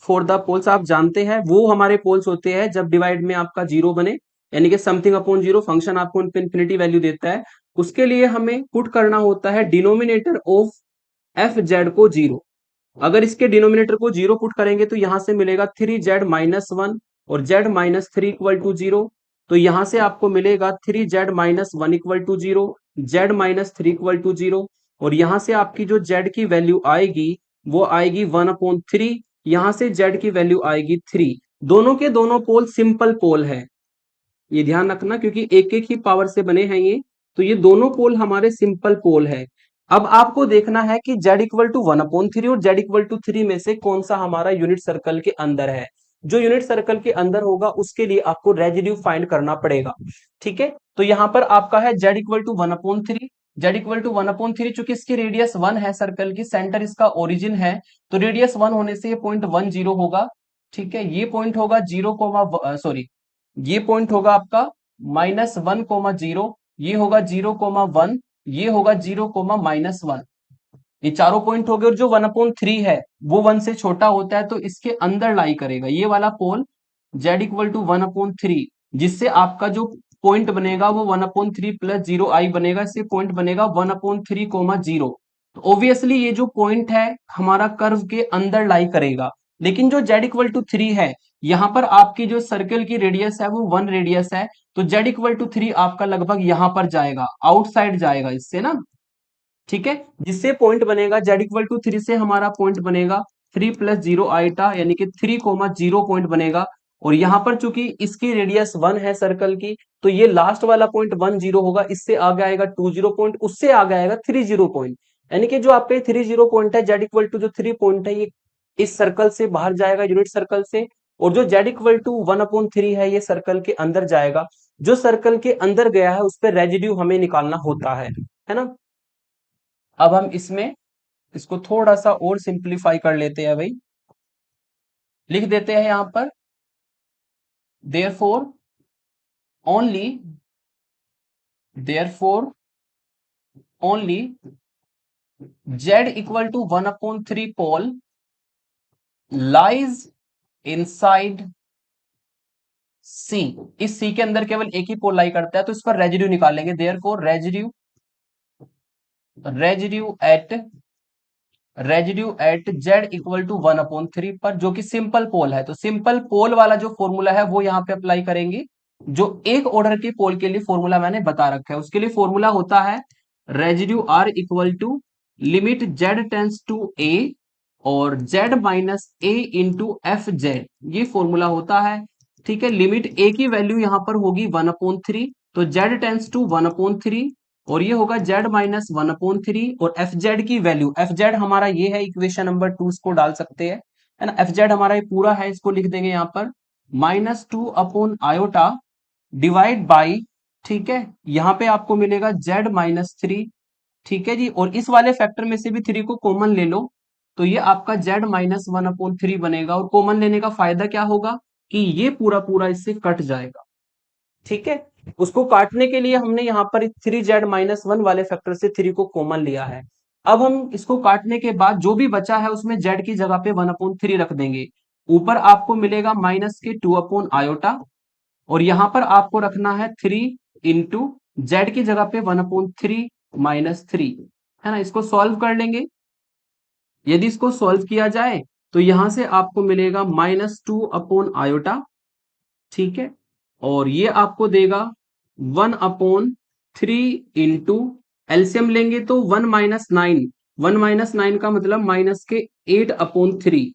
for the poles आप जानते हैं वो हमारे पोल्स होते हैं जब डिवाइड में आपका जीरो बने, यानी कि समथिंग अपॉन जीरो, फंक्शन आपको इंफिनिटी वैल्यू देता है, उसके लिए हमें पुट करना होता है डिनोमिनेटर ऑफ एफ को जीरो। अगर इसके डिनोमिनेटर को जीरो पुट करेंगे तो यहां से मिलेगा 3z-1 और z-3 इक्वल टू जीरो। तो यहां से आपको मिलेगा 3z-1 equal to zero, z-3 equal to zero, और यहां से आपकी जो z की वैल्यू आएगी वो आएगी 1/3, यहां से z की वैल्यू आएगी 3। दोनों के दोनों पोल सिंपल पोल है, ये ध्यान रखना, क्योंकि एक एक ही पावर से बने हैं ये, तो ये दोनों पोल हमारे सिंपल पोल है। अब आपको देखना है कि z=1/3 और z=3 में से कौन सा हमारा यूनिट सर्कल के अंदर है। जो यूनिट सर्कल के अंदर होगा उसके लिए आपको रेजिड्यू फाइंड करना पड़ेगा, ठीक है। तो यहां पर आपका है z=1/3, z=1/3, चूंकि इसकी रेडियस 1 है, सर्कल की सेंटर इसका ओरिजिन है, तो रेडियस 1 होने से ये पॉइंट 10 होगा, ठीक है। ये पॉइंट होगा 0, सॉरी, ये पॉइंट होगा आपका -1,0, ये होगा 0,1, ये होगा 0,-1, ये चारों पॉइंट हो गए। और जो 1/3 है वो 1 से छोटा होता है, तो इसके अंदर लाई करेगा ये वाला पोल z=1/3, जिससे आपका जो पॉइंट बनेगा वो 1/3 + 0i बनेगा, इससे पॉइंट बनेगा 1/3, 0। तो ऑब्वियसली ये जो पॉइंट है हमारा कर्व के अंदर लाई करेगा। लेकिन जो z=3 है, यहां पर आपकी जो सर्कल की रेडियस है वो 1 रेडियस है, तो z=3 आपका लगभग यहां पर जाएगा, आउटसाइड जाएगा इससे ना, ठीक है। जिससे पॉइंट बनेगा z=3 से हमारा पॉइंट बनेगा 3 + 0i, यानी कि 3,0 पॉइंट बनेगा। और यहां पर चूंकि इसकी रेडियस 1 है सर्कल की, तो ये लास्ट वाला पॉइंट 10 होगा, इससे आगे आएगा 20 पॉइंट, उससे आगे आएगा 30 पॉइंट, यानी कि जो आपके 30 पॉइंट है, z= जो 3 पॉइंट है, ये इस सर्कल से बाहर जाएगा, यूनिट सर्कल से। और जो z=1/3 है ये सर्कल के अंदर जाएगा। जो सर्कल के अंदर गया है उस पर रेजिड्यू हमें निकालना होता है ना। अब हम इसमें इसको थोड़ा सा और सिंप्लीफाई कर लेते हैं भाई, लिख देते हैं यहां पर therefore only, therefore only z=1/3 पोल लाइज इनसाइड C। इस C के अंदर केवल एक ही पोल लाई करता है, तो इसका रेजिड्यू निकालेंगे, therefore residue, residue at residue at z equal to 1/3 पर, जो कि सिंपल पोल है। तो सिंपल पोल वाला जो फॉर्मूला है वो यहाँ पे अप्लाई करेंगे। जो एक ऑर्डर के पोल के लिए फॉर्मूला मैंने बता रखा है, उसके लिए फॉर्मूला होता है residue R equal to limit Z tends to A और Z minus A into F Z, ये फॉर्मूला होता है। ठीक है, लिमिट ए की वैल्यू यहाँ पर होगी 1/3, तो जेड टेंस टू 1/3 और ये होगा जेड माइनस 1/3 और एफ जेड की वैल्यू, एफ जेड हमारा ये है, इक्वेशन नंबर 2 इसको डाल सकते हैं, है ना। एफ जेड हमारा ये पूरा है, इसको लिख देंगे यहाँ पर -2/आयोटा डिवाइड बाई, ठीक है, यहाँ पे आपको मिलेगा z-3। ठीक है जी, और इस वाले फैक्टर में से भी 3 को कॉमन ले लो, तो ये आपका z-1/3 बनेगा। और कॉमन लेने का फायदा क्या होगा कि ये पूरा पूरा इससे कट जाएगा। ठीक है, उसको काटने के लिए हमने यहाँ पर 3z-1 वाले फैक्टर से 3 को कॉमन लिया है। अब हम इसको काटने के बाद जो भी बचा है उसमें z की जगह पे 1/3 रख देंगे। ऊपर आपको मिलेगा माइनस के 2/आयोटा और यहां पर आपको रखना है 3 इंटू जेड की जगह पे 1/3 -3, है ना। इसको सॉल्व कर लेंगे। यदि इसको सॉल्व किया जाए तो यहां से आपको मिलेगा -2/आयोटा, ठीक है, और ये आपको देगा 1/3 इंटू, एलसीएम लेंगे तो 1-9, 1-9 का मतलब माइनस के 8/3,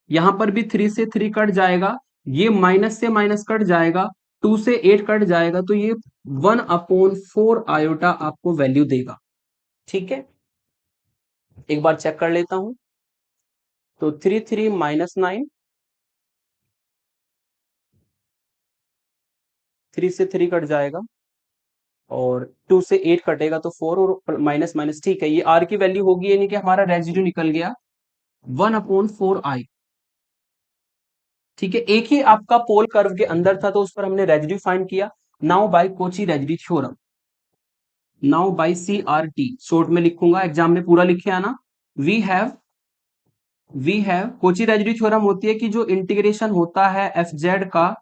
यहां पर भी 3 से 3 कट जाएगा, ये माइनस से माइनस कट जाएगा, 2 से 8 कट जाएगा, तो ये 1/4 आयोटा आपको वैल्यू देगा। ठीक है, एक बार चेक कर लेता हूं। तो 3 से 3 कट जाएगा और 2 से 8 कटेगा तो 4 और माइनस माइनस, ठीक है, ये आर की वैल्यू होगी, यानी कि हमारा रेजिड्यू निकल गया 1/4 आई। ठीक है, एक ही आपका पोल कर्व के अंदर था तो उस पर हमने रेजिड्यू फाइंड किया। Now by Cauchy residue theorem, now by CRT, short में लिखूंगा, एग्जाम में पूरा लिखे आना। We have Cauchy residue theorem होती है कि जो इंटीग्रेशन होता है एफ जेड का,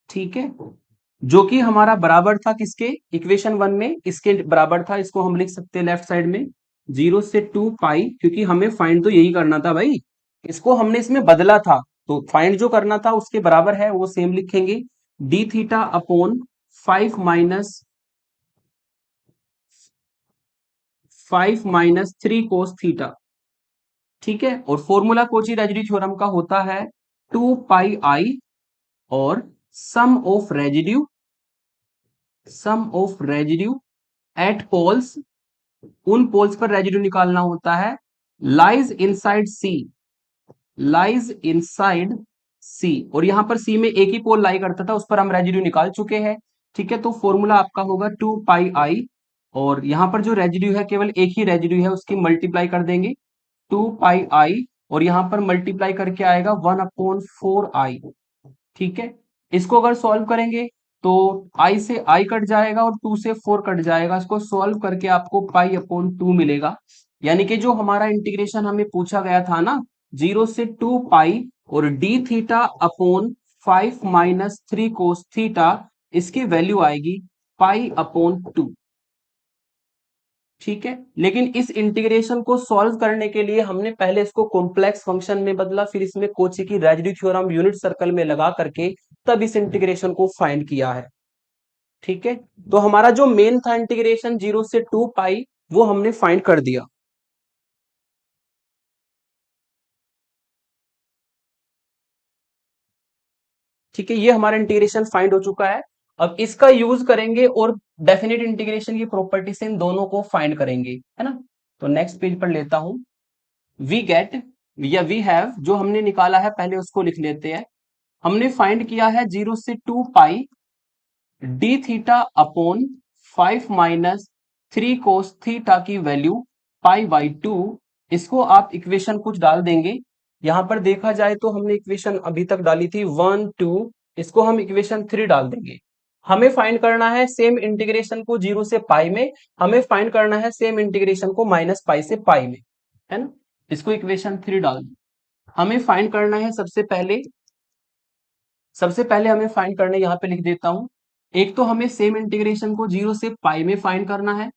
ठीक है, जो कि हमारा बराबर था किसके, इक्वेशन 1 में इसके बराबर था, इसको हम लिख सकते हैं लेफ्ट साइड में 0 से 2 पाई, क्योंकि हमें फाइंड तो यही करना था भाई, इसको हमने इसमें बदला था, तो फाइंड जो करना था उसके बराबर है, वो सेम लिखेंगे, D theta upon 5 3 cos theta. ठीक है, और फॉर्मूला कोची रेजिड्यू थ्योरम का होता है 2 पाई और sum of residue eight poles, उन पोल्स पर रेजिड्यू निकालना होता है, लाइज इनसाइड सी, और यहां पर सी में एक ही पोल लाई करता था, उस पर हम रेजिड्यू निकाल चुके हैं। ठीक है, तो फॉर्मूला आपका होगा 2 पाई आई, और यहां पर जो रेजिड्यू है केवल एक ही रेजिड्यू है, उसकी मल्टीप्लाई कर देंगे 2 पाई आई, और यहां पर मल्टीप्लाई करके आएगा 1/4 आई। ठीक है, इसको अगर सॉल्व करेंगे तो आई से आई कट जाएगा और 2 से 4 कट जाएगा, इसको सॉल्व करके आपको पाई/2 मिलेगा। यानी कि जो हमारा इंटीग्रेशन हमें पूछा गया था ना, 0 से 2 पाई और D theta upon 5 - 3 cos theta, इसकी वैल्यू आएगी पाई/2। ठीक है, लेकिन इस इंटीग्रेशन को सॉल्व करने के लिए हमने पहले इसको कॉम्प्लेक्स फंक्शन में बदला, फिर इसमें कोची की रेजिड्यू थ्योरम यूनिट सर्कल में लगा करके तब इस इंटीग्रेशन को फाइंड किया है। ठीक है, तो हमारा जो मेन था इंटीग्रेशन 0 से 2 पाई, वो हमने फाइंड कर दिया। ठीक है, ये हमारा इंटीग्रेशन फाइंड हो चुका है। अब इसका यूज करेंगे और डेफिनेट इंटीग्रेशन की प्रॉपर्टी से इन दोनों को फाइंड करेंगे, है ना। तो नेक्स्ट पेज पर लेता हूं। वी गेट या वी हैव, जो हमने निकाला है पहले उसको लिख लेते हैं। हमने फाइंड किया है 0 से 2 pi D theta upon 5 - 3 cos theta की वैल्यू पाई/2। इसको आप इक्वेशन कुछ डाल देंगे। यहां पर देखा जाए तो हमने इक्वेशन अभी तक डाली थी 1 2, इसको हम इक्वेशन 3 डाल देंगे। हमें फाइंड करना है सेम इंटीग्रेशन को 0 से पाई में, हमें फाइंड करना है सेम इंटीग्रेशन को -पाई से पाई में, है ना। इसको इक्वेशन 3 डाल दो। हमें फाइंड करना है सबसे पहले हमें फाइंड करना है, यहां पे लिख देता हूं। एक तो हमें सेम इंटीग्रेशन को 0 से पाई में फाइंड करना है,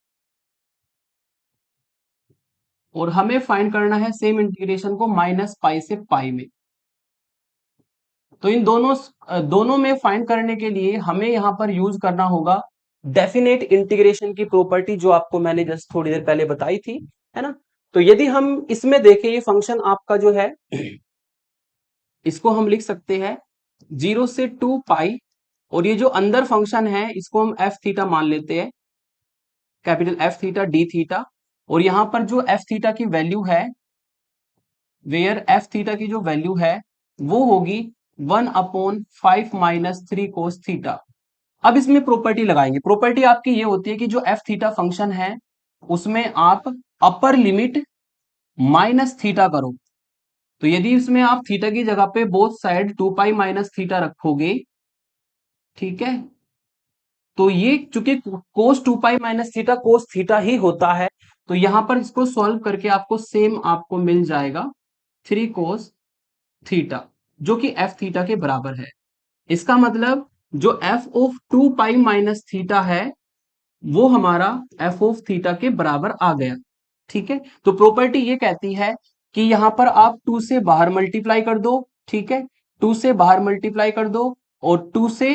और हमें फाइंड करना है सेम इंटीग्रेशन को माइनस पाई से पाई में। तो इन दोनों में फाइंड करने के लिए हमें यहां पर यूज करना होगा डेफिनेट इंटीग्रेशन की प्रॉपर्टी, जो आपको मैंने जस्ट थोड़ी देर पहले बताई थी, है ना। तो यदि हम इसमें देखें, ये फंक्शन आपका जो है इसको हम लिख सकते हैं 0 से 2 पाई, और ये जो अंदर फंक्शन है इसको हम एफ थीटा मान लेते हैं, capital F theta D theta. और यहां पर जो एफ थीटा की वैल्यू है, वेयर एफ थीटा की जो वैल्यू है वो होगी 1/5 - 3 cos थीटा। अब इसमें प्रॉपर्टी लगाएंगे। प्रॉपर्टी आपकी ये होती है कि जो एफ थीटा फंक्शन है उसमें आप अपर लिमिट माइनस थीटा करो। तो यदि इसमें आप थीटा की जगह पे both side 2 pi minus theta रखोगे, ठीक है, तो ये चूंकि cos 2 pi minus theta cos theta ही होता है, तो यहां पर इसको सॉल्व करके आपको सेम आपको मिल जाएगा 3 cos थीटा, जो कि एफ थीटा के बराबर है। इसका मतलब जो F of 2 pi minus theta है वो हमारा एफ ऑफ थीटा के बराबर आ गया। ठीक है, तो प्रॉपर्टी ये कहती है कि यहां पर आप 2 से बाहर मल्टीप्लाई कर दो, ठीक है, 2 से बाहर मल्टीप्लाई कर दो, और 2 से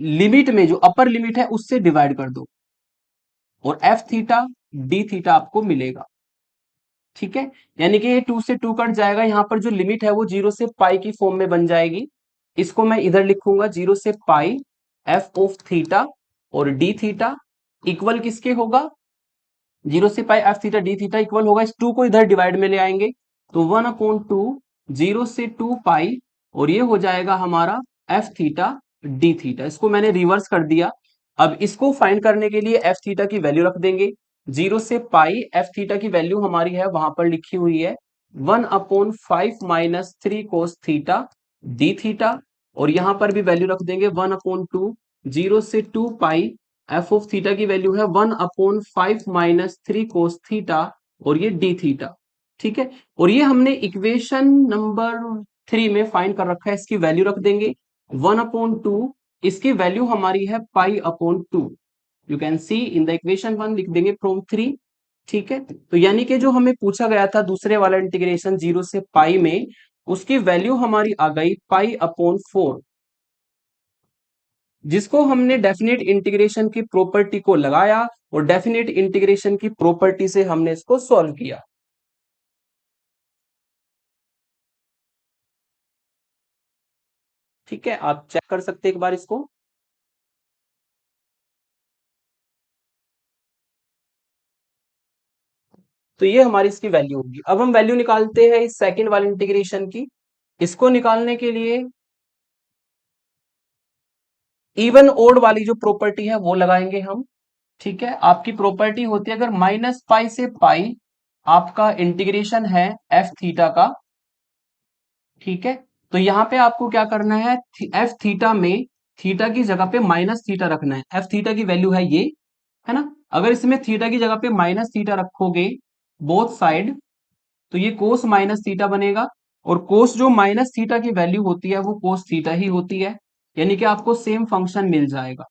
लिमिट में जो अपर लिमिट है उससे डिवाइड कर दो, और एफ थीटा डी थीटा आपको मिलेगा। ठीक है, यानी कि ये 2 से 2 कट जाएगा, यहां पर जो लिमिट है वो 0 से पाई की फॉर्म में बन जाएगी। इसको मैं इधर लिखूंगा 0 से पाई एफ ऑफ थीटा, और डी थीटा इक्वल किसके होगा, 0 से pi F theta D theta equal होगा, इस 2 को इधर डिवाइड में ले आएंगे तो 1/2 0 से 2 पाई, और ये हो जाएगा हमारा एफ थीटा डी थीटा। इसको मैंने रिवर्स कर दिया। अब इसको फाइंड करने के लिए एफ थीटा की वैल्यू रख देंगे। 0 से पाई एफ थीटा की वैल्यू हमारी है वहां पर लिखी हुई है 1/5 - 3 cos थीटा डी थीटा, और यहां पर भी वैल्यू रख देंगे 1/2 0 से 2 पाई एफ ऑफ थीटा की वैल्यू है 1/5 - 3 cos थीटा, और ये डी थीटा। ठीक है, और ये हमने इक्वेशन नंबर 3 में फाइंड कर रखा है, इसकी वैल्यू रख देंगे 1/2, इसकी वैल्यू हमारी है pi. You can see in the equation 1 लिख देंगे फ्रॉम 3। ठीक है, तो यानी कि जो हमें पूछा गया था दूसरे वाला इंटीग्रेशन 0 से पाई में, उसकी वैल्यू हमारी आ गई पाई/4, जिसको हमने डेफिनेट इंटीग्रेशन की प्रॉपर्टी को लगाया, और डेफिनेट इंटीग्रेशन की प्रॉपर्टी से हमने इसको सॉल्व किया। ठीक है, आप चेक कर सकते हैं एक बार इसको। तो ये हमारी इसकी वैल्यू होगी। अब हम वैल्यू निकालते हैं इस सेकंड वाले इंटीग्रेशन की। इसको निकालने के लिए इवन ओड वाली जो प्रॉपर्टी है वो लगाएंगे हम। ठीक है, आपकी प्रॉपर्टी होती है अगर -पाई से पाई आपका इंटीग्रेशन है एफ थीटा का, ठीक है, तो यहां पे आपको क्या करना है, एफ थीटा में थीटा की जगह पे माइनस थीटा रखना है। एफ थीटा की वैल्यू है ये, है ना। अगर इसमें थीटा की जगह पे माइनस थीटा रखोगे बोथ साइड, तो ये कोस माइनस थीटा बनेगा, और कोस जो माइनस थीटा की वैल्यू होती है वो कोस थीटा ही होती है, यानी कि आपको सेम फंक्शन मिल जाएगा।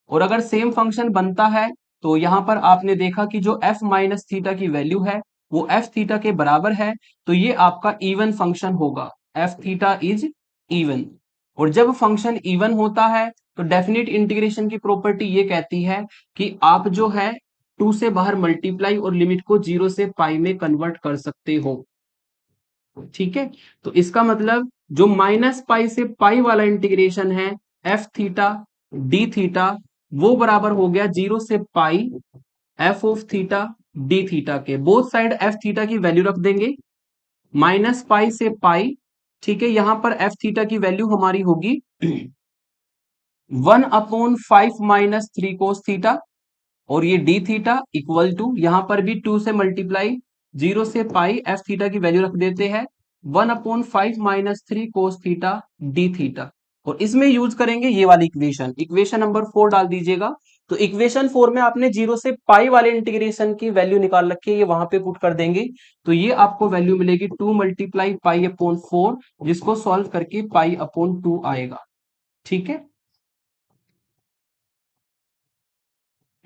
और अगर सेम फंक्शन बनता है तो यहां पर आपने देखा कि जो एफ माइनस थीटा की वैल्यू है वो एफ थीटा के बराबर है, तो ये आपका इवन फंक्शन होगा, एफ थीटा इज इवन। और जब फंक्शन इवन होता है तो डेफिनेट इंटीग्रेशन की प्रॉपर्टी ये कहती है कि आप जो है 2 से बाहर मल्टीप्लाई और लिमिट को 0 से पाई में कन्वर्ट कर सकते हो। ठीक है, तो इसका मतलब जो -पाई से पाई वाला इंटीग्रेशन है एफ थीटा डी थीटा, वो बराबर हो गया 0 से pi F of theta D theta के। बोथ साइड एफ थीटा की वैल्यू रख देंगे -पाई से पाई। ठीक है, यहां पर एफ थीटा की वैल्यू हमारी होगी 1/5 - 3 cos थीटा, और ये डी थीटा इक्वल टू यहां पर भी 2 से मल्टीप्लाई 0 से पाई एफ थीटा की वैल्यू रख देते हैं 1/5 - 3 cos थीटा डी थीटा, और इसमें यूज करेंगे ये वाली इक्वेशन, इक्वेशन नंबर 4 डाल दीजिएगा। तो इक्वेशन 4 में आपने 0 से पाई वाले इंटीग्रेशन की वैल्यू निकाल रखी है, ये वहां पे पुट कर देंगे, तो ये आपको वैल्यू मिलेगी 2 × पाई/4, जिसको सॉल्व करके पाई/2 आएगा। ठीक है,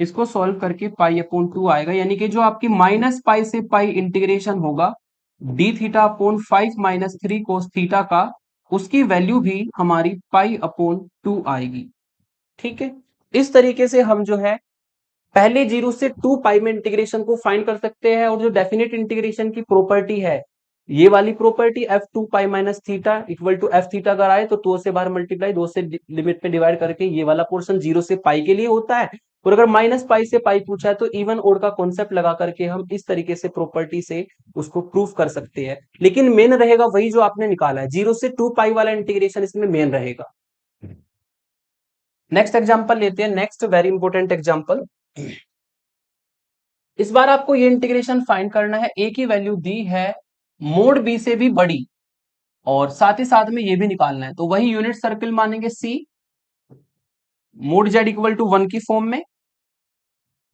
इसको सॉल्व करके पाई अपॉन 2 आएगा, यानी कि जो आपकी माइनस पाई से पाई इंटीग्रेशन होगा D theta upon 5 minus 3 cos theta का, उसकी वैल्यू भी हमारी पाई अपॉन 2 आएगी। ठीक है, इस तरीके से हम जो है पहले 0 से 2 पाई में इंटीग्रेशन को फाइंड कर सकते हैं। और जो डेफिनेट इंटीग्रेशन की प्रॉपर्टी है, ये वाली property f two pi minus theta equal to f theta अगर आए तो 2 से बाहर मल्टीप्लाई, 2 से लिमिट में डिवाइड करके ये वाला पोर्शन 0 से पाई के लिए होता है। और अगर माइनस पाई से पाई पूछा है तो इवन ओड का कॉन्सेप्ट लगा करके हम इस तरीके से प्रॉपर्टी से उसको प्रूफ कर सकते हैं। लेकिन मेन रहेगा वही जो आपने निकाला है, 0 से 2 पाई वाला इंटीग्रेशन इसमें मेन रहेगा। नेक्स्ट एग्जांपल लेते हैं, नेक्स्ट वेरी इंपॉर्टेंट एग्जांपल। इस बार आपको ये इंटीग्रेशन फाइंड करना है, ए की वैल्यू दी है मोड बी से भी बड़ी, और साथ ही साथ में ये भी निकालना है। तो वही यूनिट सर्किल मानेंगे सी, मोड जेड इक्वल टू 1 की फॉर्म में।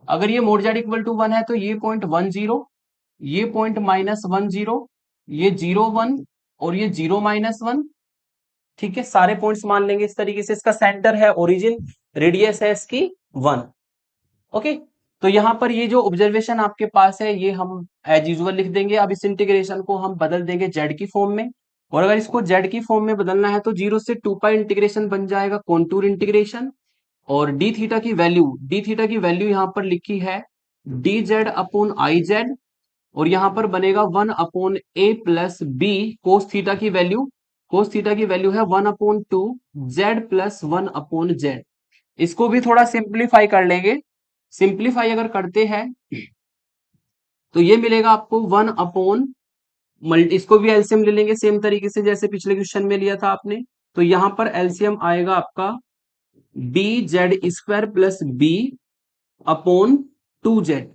अगर ये मोड जेड इक्वल टू 1 है तो ये पॉइंट 1 0, ये पॉइंट माइनस 1 0, ये 0 1 और ये 0 माइनस 1। ठीक है, सारे पॉइंट्स मान लेंगे इस तरीके से। इसका सेंटर है ओरिजिन, रेडियस है इसकी 1। ओके, तो यहां पर ये जो ऑब्जर्वेशन आपके पास है ये हम एज यूजुअल लिख देंगे। अब इस इंटीग्रेशन को हम बदल देंगे जेड की फॉर्म में, और अगर इसको जेड की फॉर्म में बदलना है तो 0 से 2 पाई इंटीग्रेशन बन जाएगा कॉन्टूर इंटीग्रेशन। और डी थीटा की वैल्यू यहां पर लिखी है D Z upon I Z, और यहां पर बनेगा 1 अपॉन ए प्लस बी कोस थीटा की वैल्यू है 1 upon 2 Z plus 1 upon Z. इसको भी थोड़ा सिंप्लीफाई कर लेंगे। सिंप्लीफाई अगर करते हैं तो ये मिलेगा आपको 1 अपॉन इसको भी एलसीएम ले लेंगे सेम तरीके से जैसे पिछले क्वेश्चन में लिया था आपने। तो यहां पर एलसीएम आएगा आपका b z square plus b upon 2 z,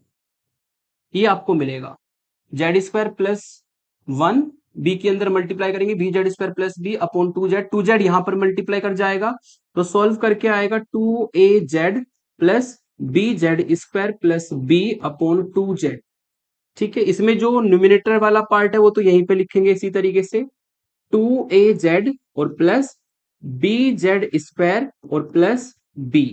ये आपको मिलेगा। जेड स्क्वायर प्लस 1 बी के अंदर मल्टीप्लाई करेंगे, b z square plus b upon 2 z, 2 z यहां पर मल्टीप्लाई कर जाएगा तो सॉल्व करके आएगा 2 a z plus B z square plus b upon 2 z. ठीक है, इसमें जो न्यूमिनेटर वाला पार्ट है वो तो यहीं पे लिखेंगे इसी तरीके से 2 a जेड और प्लस बी जेड स्क्वायर और प्लस बी।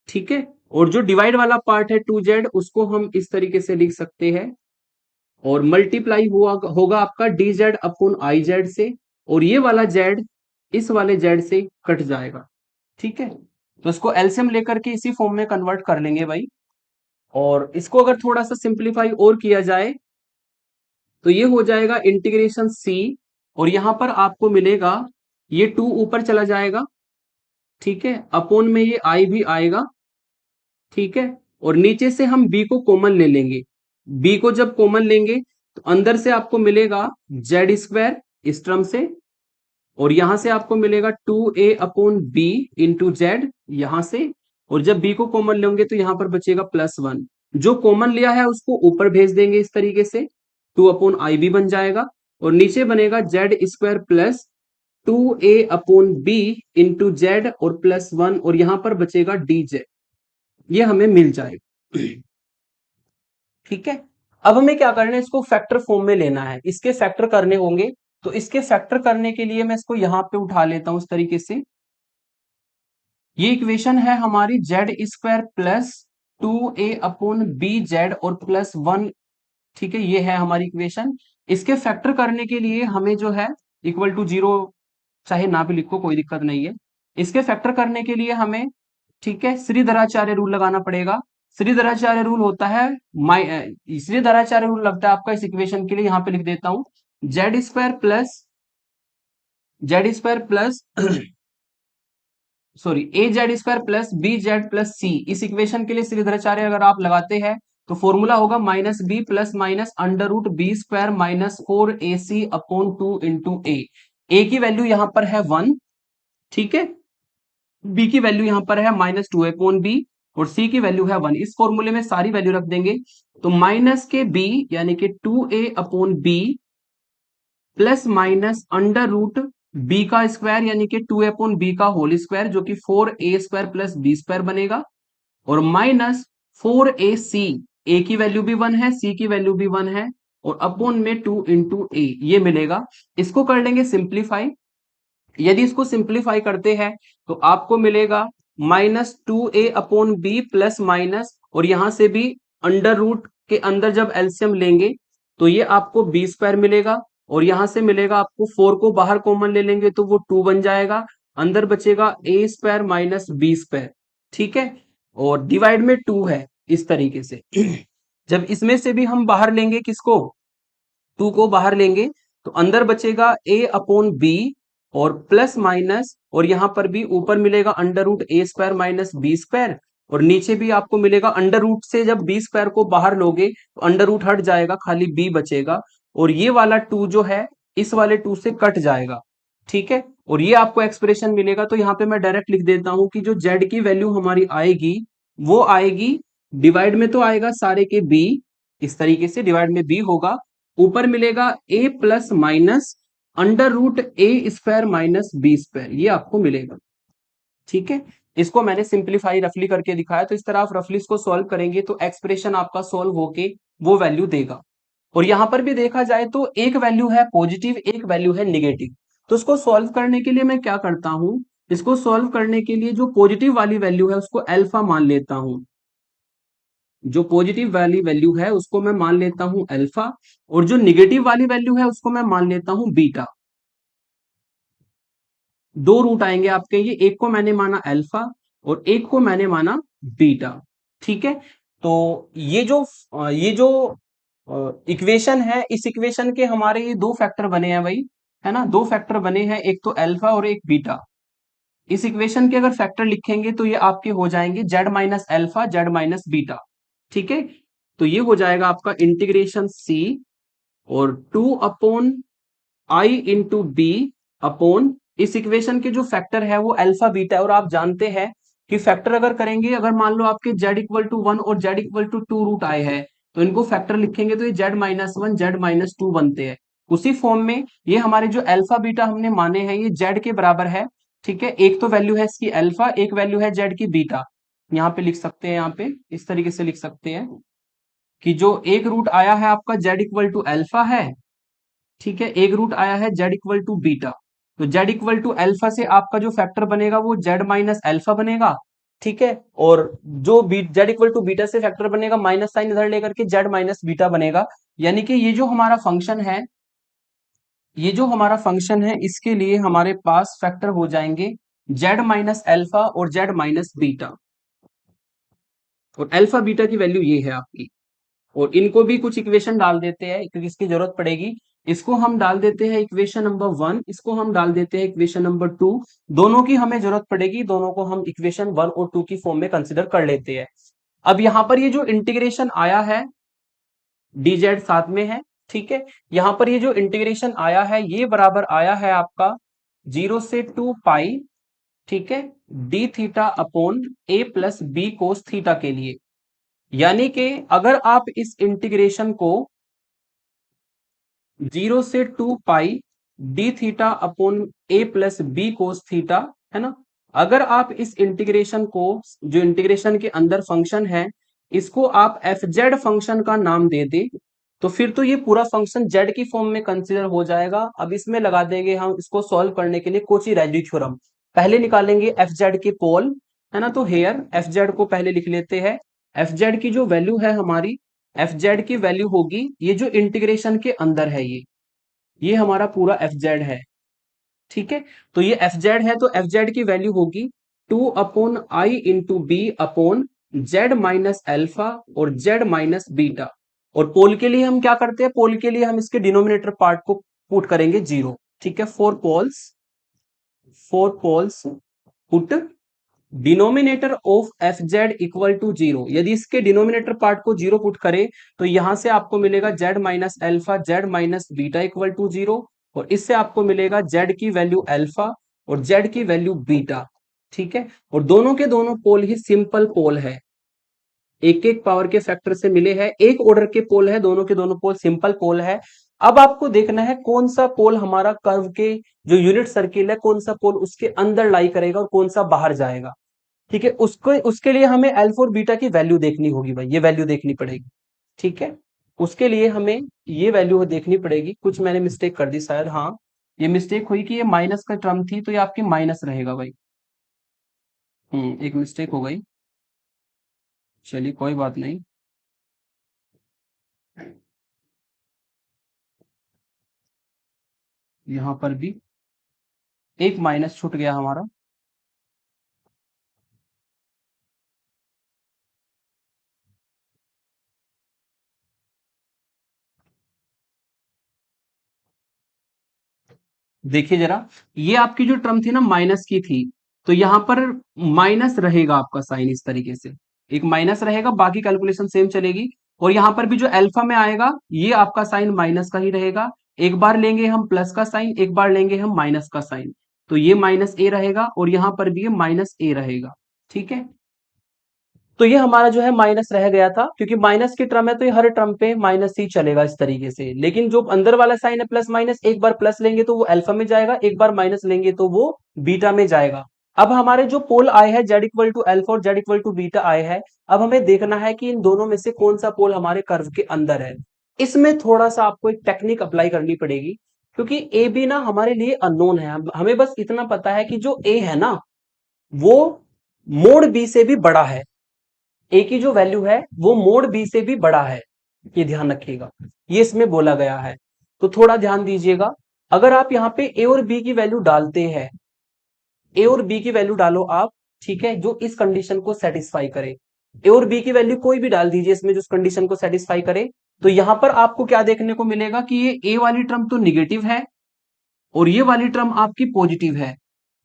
ठीक है, और जो डिवाइड वाला पार्ट है 2 जेड उसको हम इस तरीके से लिख सकते हैं, और मल्टीप्लाई होगा आपका D Z upon I Z से, और ये वाला जेड इस वाले जेड से कट जाएगा। ठीक है, तो इसको एलसीएम लेकर के इसी फॉर्म में कन्वर्ट कर लेंगे भाई। और इसको अगर थोड़ा सा सिंप्लीफाई और किया जाए तो ये हो जाएगा इंटीग्रेशन सी, और यहां पर आपको मिलेगा ये 2 ऊपर चला जाएगा। ठीक है, अपॉन में ये आई भी आएगा। ठीक है, और नीचे से हम बी को कॉमन ले लेंगे। बी को जब कॉमन लेंगे तो अंदर से आपको मिलेगा जेड स्क्वायर इस टर्म से, और यहां से आपको मिलेगा 2a upon b into Z यहां से, और जब b को कॉमन लेंगे तो यहां पर बचेगा +1। जो कॉमन लिया है उसको ऊपर भेज देंगे इस तरीके से, 2 अपॉन आई बी बन जाएगा, और नीचे बनेगा z square plus 2a upon b into z और +1, और यहां पर बचेगा डी जेड, ये हमें मिल जाएगा। ठीक है, अब हमें क्या करना है, इसको फैक्टर फॉर्म में लेना है, इसके फैक्टर करने होंगे। तो इसके फैक्टर करने के लिए मैं इसको यहां पे उठा लेता हूं इस तरीके से। ये इक्वेशन है हमारी z square plus 2a upon b z और +1। ठीक है, ये है हमारी इक्वेशन। इसके फैक्टर करने के लिए हमें जो है इक्वल टू 0 चाहे ना भी लिखो कोई दिक्कत नहीं है। इसके फैक्टर करने के लिए हमें, ठीक है, श्रीधराचार्य रूल लगाना पड़ेगा। श्रीधराचार्य रूल होता है श्रीधराचार्य रूल लगता है आपका इस इक्वेशन के लिए, यहां पे लिख देता हूं Z square plus sorry A Z square plus B Z plus C. इस इक्वेशन के लिए श्रीधराचार्य अगर आप लगाते हैं तो फॉर्मूला होगा minus B plus minus under root B square minus 4ac upon 2 into A की वैल्यू यहां पर है 1। ठीक है, बी की वैल्यू यहां पर है -2a अपॉन बी, और सी की वैल्यू है 1। इस फॉर्मूले में सारी वैल्यू रख देंगे तो माइनस के बी यानी कि 2a upon b plus minus under root b का स्क्वायर यानी कि 2a अपॉन बी का होल स्क्वायर जो कि 4a square plus B square बनेगा, और माइनस 4ac, ए की वैल्यू भी 1 है, सी की वैल्यू भी 1 है, और अपॉन में 2 इंटू ए, ये मिलेगा। इसको कर लेंगे सिंप्लीफाई। यदि इसको सिंप्लीफाई करते हैं तो आपको मिलेगा minus 2a upon b plus minus, और यहां से भी अंडर रूट के अंदर जब एलसीएम लेंगे तो ये आपको बी स्क्वायर मिलेगा, और यहां से मिलेगा आपको 4 को बाहर कॉमन ले लेंगे तो वो 2 बन जाएगा, अंदर बचेगा ए स्क्वायर माइनस बी स्क्वायर। ठीक है, और डिवाइड में 2 है इस तरीके से। जब इसमें से भी हम बाहर लेंगे किसको, 2 को बाहर लेंगे तो अंदर बचेगा ए अपॉन बी और प्लस माइनस, और यहां पर भी ऊपर मिलेगा under root A square minus B square, और नीचे भी आपको मिलेगा अंडर रूट से जब बी स्क्वायर को बाहर लोगे तो अंडर रूट हट जाएगा, खाली बी बचेगा, और ये वाला 2 जो है इस वाले 2 से कट जाएगा। ठीक है, और ये आपको एक्सप्रेशन मिलेगा। तो यहाँ पे मैं डायरेक्ट लिख देता हूं कि जो जेड की वैल्यू हमारी आएगी वो आएगी, डिवाइड में तो आएगा सारे के बी, इस तरीके से डिवाइड में बी होगा, ऊपर मिलेगा ए plus minus under root A square minus B square, ये आपको मिलेगा। ठीक है, इसको मैंने सिंप्लीफाई रफली करके दिखाया, तो इस तरह आप रफली इसको सॉल्व करेंगे तो एक्सप्रेशन आपका सॉल्व होके वो वैल्यू देगा। और यहां पर भी देखा जाए तो एक वैल्यू है पॉजिटिव, एक वैल्यू है निगेटिव। तो इसको सॉल्व करने के लिए मैं क्या करता हूं, इसको सॉल्व करने के लिए जो पॉजिटिव वाली वैल्यू है उसको अल्फा मान लेता हूं, जो पॉजिटिव वाली वैल्यू है उसको मैं मान लेता हूं अल्फा, और जो निगेटिव वाली वैल्यू है उसको मैं मान लेता हूं बीटा। दो रूट आएंगे आपके, ये एक को मैंने माना अल्फा और एक को मैंने माना बीटा। ठीक है, तो ये जो इक्वेशन है, इस इक्वेशन के हमारे ये दो फैक्टर बने हैं भाई, है ना, दो फैक्टर बने हैं, एक तो अल्फा और एक बीटा। इस इक्वेशन के अगर फैक्टर लिखेंगे तो ये आपके हो जाएंगे Z minus alpha z minus beta. ठीक है, तो ये हो जाएगा आपका इंटीग्रेशन सी और 2 upon i into b upon, इस इक्वेशन के जो फैक्टर है वो अल्फा बीटा है, और आप जानते हैं कि फैक्टर अगर करेंगे, अगर मान लो आपके z इक्वल टू 1 और z इक्वल टू 2 रूट आए हैं तो इनको फैक्टर लिखेंगे तो ये z माइनस 1 z माइनस 2 बनते हैं। उसी फॉर्म में ये हमारे जो अल्फा बीटा हमने माने हैं ये z के बराबर है। ठीक है, एक तो वैल्यू है इसकी अल्फा, एक वैल्यू है z की बीटा। यहाँ पे लिख सकते हैं, यहाँ पे इस तरीके से लिख सकते हैं कि जो एक रूट आया है आपका z इक्वल टू अल्फा है, ठीक है, एक रूट आया है z इक्वल टू बीटा, तो z इक्वल टू अल्फा से आपका जो फैक्टर बनेगा वो z माइनस अल्फा बनेगा। ठीक है, और जो z इक्वल टू बीटा से फैक्टर बनेगा माइनस साइन इधर लेकर के z माइनस बीटा बनेगा। यानी कि ये जो हमारा फंक्शन है, ये जो हमारा फंक्शन है इसके लिए हमारे पास फैक्टर हो जाएंगे z माइनस अल्फा और z माइनस बीटा, और अल्फा बीटा की वैल्यू ये है आपकी। और इनको भी कुछ इक्वेशन डाल देते हैं क्योंकि इसकी जरूरत पड़ेगी। इसको हम डाल देते हैं इक्वेशन नंबर 1, इसको हम डाल देते हैं इक्वेशन नंबर 2, दोनों की हमें जरूरत पड़ेगी, दोनों को हम इक्वेशन 1 और 2 की फॉर्म में कंसिडर कर लेते हैं। अब यहां पर ये जो इंटीग्रेशन आया है dz साथ में है। ठीक है, यहां पर ये जो इंटीग्रेशन आया है ये बराबर आया है आपका 0 से 2 पाई, ठीक है, डी थीटा अपॉन ए प्लस बी कोस थीटा के लिए। यानी कि अगर आप इस इंटीग्रेशन को 0 से 2 पाई डी थीटा अपॉन ए प्लस बी कोस थीटा, है ना, अगर आप इस इंटीग्रेशन को, जो इंटीग्रेशन के अंदर फंक्शन है, इसको आप एफ जेड फंक्शन का नाम दे दे तो फिर तो ये पूरा फंक्शन जेड की फॉर्म में कंसीडर हो जाएगा। अब इसमें लगा देंगे हम इसको सॉल्व करने के लिए कोची-रेजी थ्योरम। पहले निकालेंगे एफ जेड के पोल, है ना, तो हेयर एफ जेड को पहले लिख लेते हैं। एफ जेड की जो वैल्यू है हमारी, एफ जेड की वैल्यू होगी, ये जो इंटीग्रेशन के अंदर है ये हमारा पूरा एफ जेड है। ठीक है, तो ये एफ जेड है, तो एफ जेड की वैल्यू होगी 2 upon i into b upon z minus alpha और जेड माइनस बीटा। और पोल के लिए हम क्या करते हैं, पोल के लिए हम इसके डिनोमिनेटर पार्ट को पुट करेंगे 0। ठीक है, for poles put denominator of F z equal to 0। यदि इसके डिनोमिनेटर पार्ट को 0 पुट करें तो यहां से आपको मिलेगा z minus alpha z minus beta equal to 0, और इससे आपको मिलेगा जेड की वैल्यू अल्फा और जेड की वैल्यू बीटा। ठीक है, और दोनों के दोनों पोल ही सिंपल पोल है, एक एक पावर के फैक्टर से मिले हैं, एक ऑर्डर के पोल है, दोनों के दोनों पोल सिंपल पोल है। अब आपको देखना है कौन सा पोल हमारा कर्व के जो यूनिट सर्किल है, कौन सा पोल उसके अंदर लाई करेगा और कौन सा बाहर जाएगा। ठीक है, उसको उसके लिए हमें अल्फा और बीटा की वैल्यू देखनी होगी भाई, ये वैल्यू देखनी पड़ेगी। ठीक है, उसके लिए हमें ये वैल्यू देखनी पड़ेगी। कुछ मैंने मिस्टेक कर दी शायद, हाँ ये मिस्टेक हुई कि ये माइनस का टर्म थी तो ये आपकी माइनस रहेगा भाई, एक मिस्टेक हो गई, चलिए कोई बात नहीं। यहाँ पर भी एक माइनस छूट गया हमारा। देखिए जरा, ये आपकी जो टर्म थी ना माइनस की थी, तो यहाँ पर माइनस रहेगा आपका साइन इस तरीके से, एक माइनस रहेगा, बाकी कैलकुलेशन सेम चलेगी। और यहाँ पर भी जो अल्फा में आएगा ये आपका साइन माइनस का ही रहेगा। एक बार लेंगे हम प्लस का साइन, एक बार लेंगे हम माइनस का साइन, तो ये माइनस ए रहेगा और यहाँ पर भी ये माइनस ए रहेगा। ठीक है, तो ये हमारा जो है माइनस रह गया था, क्योंकि माइनस की टर्म है तो ये हर टर्म पे माइनस ही चलेगा इस तरीके से। लेकिन जो अंदर वाला साइन है प्लस माइनस, एक बार प्लस लेंगे तो वो अल्फा में जाएगा, एक बार माइनस लेंगे तो वो बीटा में जाएगा। अब हमारे जो पोल आए हैं जेड इक्वल टू अल्फा और जेड इक्वल टू बीटा आए हैं, अब हमें देखना है कि इन दोनों में से कौन सा पोल हमारे कर्व के अंदर है। इसमें थोड़ा सा आपको एक टेक्निक अप्लाई करनी पड़ेगी, क्योंकि ए बी ना हमारे लिए अननोन है। हमें बस इतना पता है कि जो ए है ना वो मोड बी से भी बड़ा है, ए की जो वैल्यू है वो मोड बी से भी बड़ा है, ये ध्यान रखिएगा, ये इसमें बोला गया है। तो थोड़ा ध्यान दीजिएगा, अगर आप यहाँ पे ए और बी की वैल्यू डालते हैं, ए और बी की वैल्यू डालो आप, ठीक है, जो इस कंडीशन को सेटिस्फाई करे। ए और बी की वैल्यू कोई भी डाल दीजिए इसमें जो इस कंडीशन को सेटिस्फाई करे, तो यहां पर आपको क्या देखने को मिलेगा कि ये ए वाली टर्म तो निगेटिव है और ये वाली टर्म आपकी पॉजिटिव है।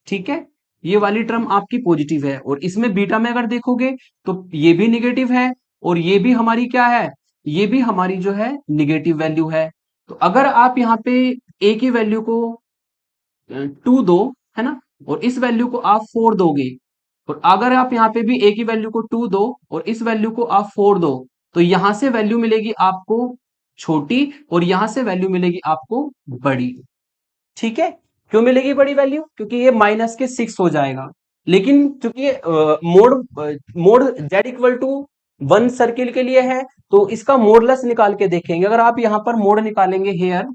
ठीक है, ये वाली टर्म आपकी पॉजिटिव है, और इसमें बीटा में अगर देखोगे तो ये भी निगेटिव है और ये भी हमारी क्या है, ये भी हमारी जो है निगेटिव वैल्यू है। तो अगर आप यहाँ पे ए की वैल्यू को 2 दो, है ना, और इस वैल्यू को आप 4 दोगे, और अगर आप यहाँ पे भी ए की वैल्यू को 2 दो और इस वैल्यू को आप 4 दो, तो यहां से वैल्यू मिलेगी आपको छोटी और यहां से वैल्यू मिलेगी आपको बड़ी। ठीक है, क्यों मिलेगी बड़ी वैल्यू, क्योंकि ये माइनस के 6 हो जाएगा। लेकिन क्योंकि ये mod mod z equal to 1 circle के लिए है, तो इसका मोडलेस निकाल के देखेंगे। अगर आप यहां पर मोड निकालेंगे हेयर,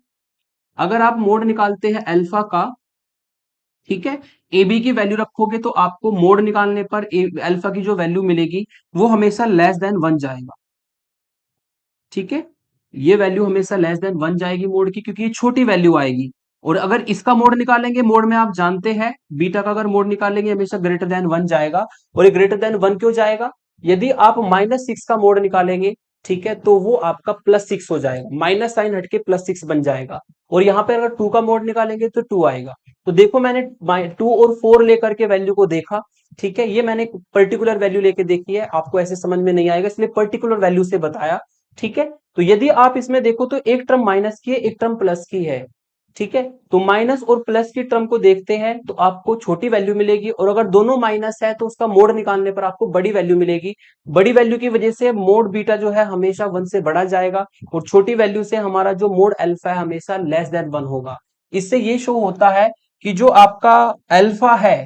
अगर आप मोड निकालते हैं अल्फा का, ठीक है, ए बी की वैल्यू रखोगे तो आपको मोड निकालने पर अल्फा की जो वैल्यू मिलेगी वो हमेशा लेस देन 1 जाएगा। ठीक है, ये वैल्यू हमेशा लेस देन 1 जाएगी मोड की, क्योंकि ये छोटी वैल्यू आएगी। और अगर इसका मोड निकालेंगे, मोड में आप जानते हैं बीटा का अगर मोड निकालेंगे हमेशा ग्रेटर देन 1 जाएगा। और ये ग्रेटर देन 1 क्यों जाएगा, यदि आप -6 का मोड निकालेंगे, ठीक है, तो वो आपका +6 हो जाएगा, माइनस साइन हटके +6 बन जाएगा। और यहाँ पे अगर 2 का मोड निकालेंगे तो 2 आएगा। तो देखो मैंने 2 और 4 लेकर के वैल्यू को देखा, ठीक है, ये मैंने पर्टिकुलर वैल्यू लेके देखी है, आपको ऐसे समझ में नहीं आएगा इसलिए पर्टिकुलर वैल्यू से बताया। ठीक है, तो यदि आप इसमें देखो तो एक टर्म माइनस की है, एक टर्म प्लस की है। ठीक है, तो माइनस और प्लस की टर्म को देखते हैं तो आपको छोटी वैल्यू मिलेगी, और अगर दोनों माइनस है तो उसका मोड निकालने पर आपको बड़ी वैल्यू मिलेगी। बड़ी वैल्यू की वजह से मोड बीटा जो है हमेशा 1 से बड़ा जाएगा, और छोटी वैल्यू से हमारा जो मोड अल्फा है हमेशा लेस देन 1 होगा। इससे ये शो होता है कि जो आपका अल्फा है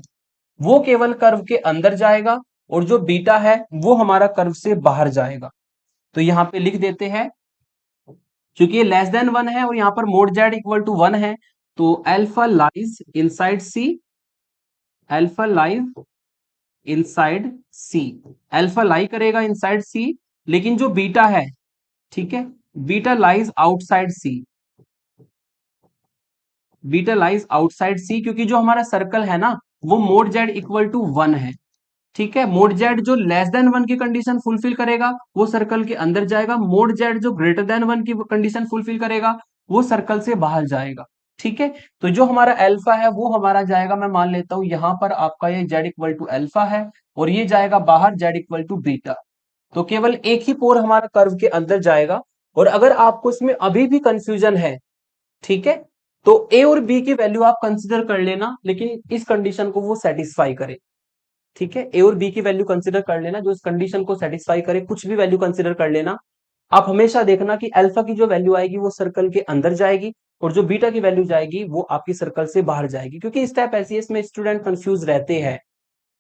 वो केवल कर्व के अंदर जाएगा, और जो बीटा है वो हमारा कर्व से बाहर जाएगा। तो यहां पे लिख देते हैं, क्योंकि ये लेस देन 1 है और यहां पर मोड जेड इक्वल टू 1 है, तो alpha lies inside C, alpha lies inside C, alpha lie करेगा इनसाइड सी, लेकिन जो बीटा है, ठीक है, beta lies outside C, beta lies outside C, क्योंकि जो हमारा सर्कल है ना वो मोड जेड इक्वल टू 1 है। ठीक है, मोड जेड जो लेस देन 1 की कंडीशन फुलफिल करेगा वो सर्कल के अंदर जाएगा, मोड जेड जो ग्रेटर देन 1 की कंडीशन फुलफिल करेगा वो सर्कल से बाहर जाएगा। ठीक है, तो जो हमारा अल्फा है वो हमारा जाएगा, मैं मान लेता हूं यहां पर आपका ये जेड इक्वल टू अल्फा है, और ये जाएगा बाहर जेड इक्वल टू बीटा। तो केवल एक ही पोर हमारा कर्व के अंदर जाएगा। और अगर आपको इसमें अभी भी कंफ्यूजन है, ठीक है, तो ए और बी की वैल्यू आप कंसिडर कर लेना, लेकिन इस कंडीशन को वो सेटिस्फाई करे। ठीक है, ए और बी की वैल्यू कंसिडर कर लेना जो इस कंडीशन को सेटिस्फाई करे, कुछ भी वैल्यू कंसिडर कर लेना। आप हमेशा देखना कि अल्फा की जो वैल्यू आएगी वो सर्कल के अंदर जाएगी, और जो बीटा की वैल्यू जाएगी वो आपकी सर्कल से बाहर जाएगी, क्योंकि इस टाइप ऐसी में स्टूडेंट कंफ्यूज रहते हैं।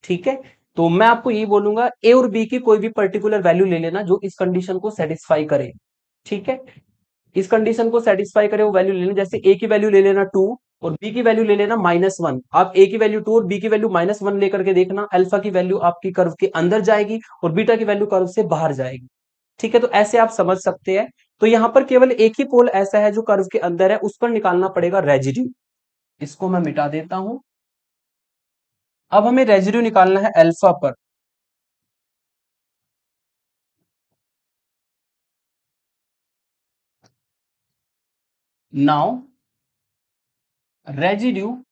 ठीक है, तो मैं आपको यही बोलूंगा ए और बी की कोई भी पर्टिकुलर वैल्यू ले लेना जो इस कंडीशन को सेटिस्फाई करे। ठीक है, इस कंडीशन को सेटिस्फाई करे वो वैल्यू ले लेना, जैसे ए की वैल्यू ले लेना 2, और बी की वैल्यू ले लेना -1। आप ए की वैल्यू 2 और बी की वैल्यू -1 लेकर के देखना, अल्फा की वैल्यू आपकी कर्व के अंदर जाएगी और बीटा की वैल्यू कर्व से बाहर जाएगी। ठीक है, तो ऐसे आप समझ सकते हैं। तो यहां पर केवल एक ही पोल ऐसा है जो कर्व के अंदर है, उस पर निकालना पड़ेगा रेजिड्यू। इसको मैं मिटा देता हूं। अब हमें रेजिड्यू निकालना है अल्फा पर। Now residue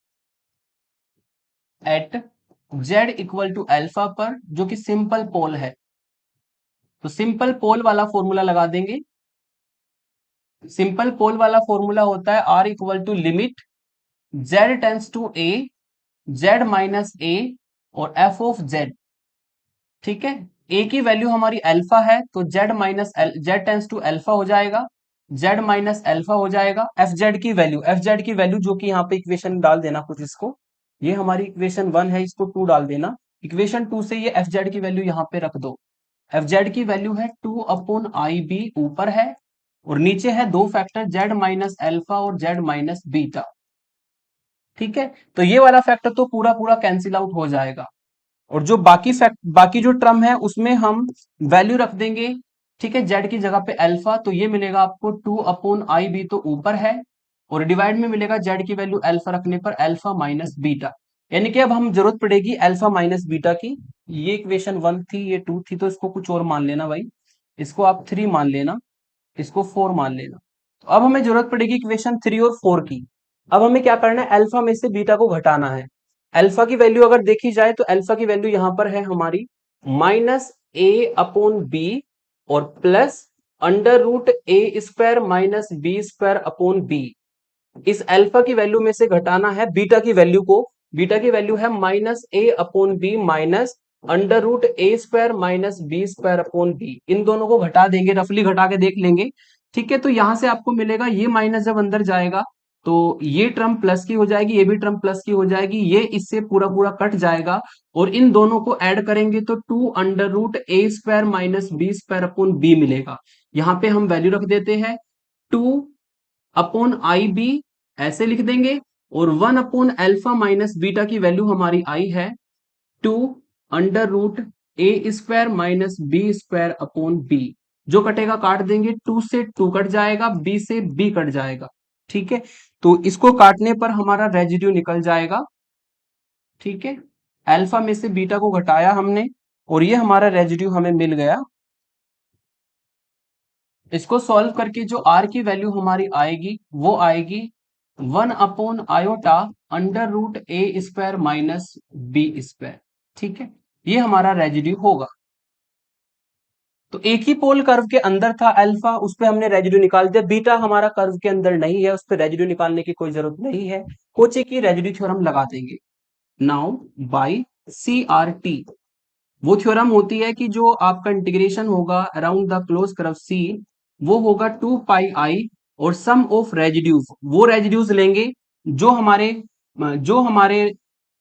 at z equal to alpha पर, जो कि सिंपल पोल है, तो सिंपल पोल वाला फॉर्मूला लगा देंगे। सिंपल पोल वाला फॉर्मूला होता है r equal to limit z tends to a, z minus a और f ऑफ z। ठीक है, a की वैल्यू हमारी अल्फा है, तो z minus z tends to alpha हो जाएगा, z माइनस अल्फा हो जाएगा। एफ जेड की वैल्यू जो कि यहाँ पे इक्वेशन डाल देना कुछ इसको, ये हमारी इक्वेशन 1 है, इसको 2 डाल देना। इक्वेशन 2 से ये एफ जेड की वैल्यू यहाँ पे रख दो। एफ जेड की वैल्यू है 2 अपॉन आई बी, ऊपर है, और नीचे है दो फैक्टर z माइनस अल्फा और z माइनस बीटा। ठीक है, तो ये वाला फैक्टर तो पूरा पूरा कैंसिल आउट हो जाएगा, और जो बाकी जो टर्म है उसमें हम वैल्यू रख देंगे। ठीक है, जेड की जगह पे अल्फा, तो ये मिलेगा आपको 2 अपॉन आई बी, तो ऊपर है, और डिवाइड में मिलेगा जेड की वैल्यू अल्फा रखने पर अल्फा माइनस बीटा। यानी कि अब हम जरूरत पड़ेगी अल्फा माइनस बीटा की। ये इक्वेशन 1 थी, ये 2 थी, तो इसको कुछ और मान लेना भाई। इसको आप 3 मान लेना, इसको 4 मान लेना। तो अब हमें जरूरत पड़ेगी इक्वेशन 3 और 4 की। अब हमें क्या करना है, अल्फा में से बीटा को घटाना है। अल्फा की वैल्यू अगर देखी जाए तो अल्फा की वैल्यू यहां पर है हमारी -a/b और plus under root A square minus B square upon B. इस अल्फा की वैल्यू में से घटाना है बीटा की वैल्यू को। बीटा की वैल्यू है -a/b minus under root A square minus B square upon B. इन दोनों को घटा देंगे, रफली घटा के देख लेंगे। ठीक है, तो यहां से आपको मिलेगा, ये माइनस जब अंदर जाएगा तो ये टर्म प्लस की हो जाएगी, ये भी टर्म प्लस की हो जाएगी, ये इससे पूरा पूरा कट जाएगा, और इन दोनों को ऐड करेंगे तो 2 under root A square minus B square upon B मिलेगा। यहां पे हम वैल्यू रख देते हैं 2 अपॉन आई बी, ऐसे लिख देंगे, और 1 अपॉन अल्फा माइनस बीटा की वैल्यू हमारी आई है 2 under root A square minus B square upon B. जो कटेगा काट देंगे, 2 से 2 कट जाएगा, b से b कट जाएगा। ठीक है, तो इसको काटने पर हमारा रेजिड्यू निकल जाएगा। ठीक है, अल्फा में से बीटा को घटाया हमने, और ये हमारा रेजिड्यू हमें मिल गया। इसको सॉल्व करके जो r की वैल्यू हमारी आएगी वो आएगी 1 upon iota under root A square minus B square. ठीक है, ये हमारा रेजिड्यू होगा। तो एक ही पोल कर्व के अंदर था अल्फा, उस पे हमने रेजिड्यू निकाल दिया। बीटा हमारा कर्व के अंदर नहीं है, उस पे रेजिड्यू निकालने की कोई जरूरत नहीं है। कोची की रेजिड्यू थ्योरम लगा देंगे। नाउ बाय CRT, वो थ्योरम होती है कि जो आपका इंटीग्रेशन होगा around the close curve C, वो होगा 2 पाई आई, और सम ऑफ रेजिड्यूज, वो रेजिड्यूज लेंगे जो हमारे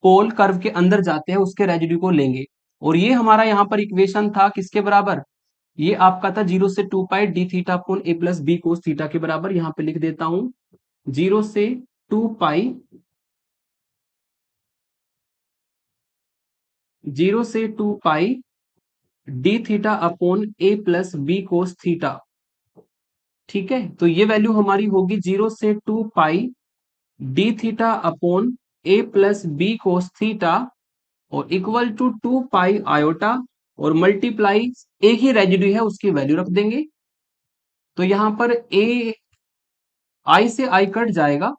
पोल कर्व के अंदर जाते हैं उसके रेजिड्यू को लेंगे। और ये हमारा यहाँ पर इक्वेशन था किसके बराबर, ये आपका था 0 से 2 पाई डी थीटा अपॉन ए प्लस बी कोस थीटा के बराबर। यहाँ पे लिख देता हूं 0 से 2 पाई 0 से 2 पाई डी थीटा अपॉन ए प्लस बी कोस थीटा। ठीक है, तो ये वैल्यू हमारी होगी 0 से 2 पाई डी थीटा अपॉन ए प्लस बी कोस थीटा, और इक्वल टू 2 पाई आयोटा, और मल्टीप्लाई एक ही रेजिड्यू है उसकी वैल्यू रख देंगे। तो यहां पर ए आई से आई कट जाएगा,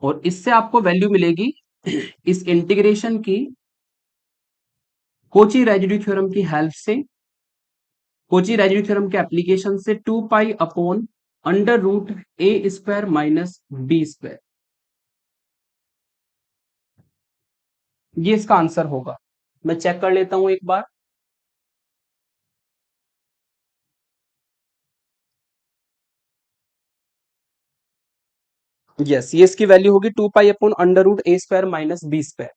और इससे आपको वैल्यू मिलेगी इस इंटीग्रेशन की कोची रेजिड्यू थ्योरम की हेल्प से, कोची रेजिड्यू थ्योरम के एप्लीकेशन से 2 pi upon under root A square minus B square. ये इसका आंसर होगा। मैं चेक कर लेता हूं एक बार। यस, ये इसकी वैल्यू होगी 2 pi upon under root A square minus B square.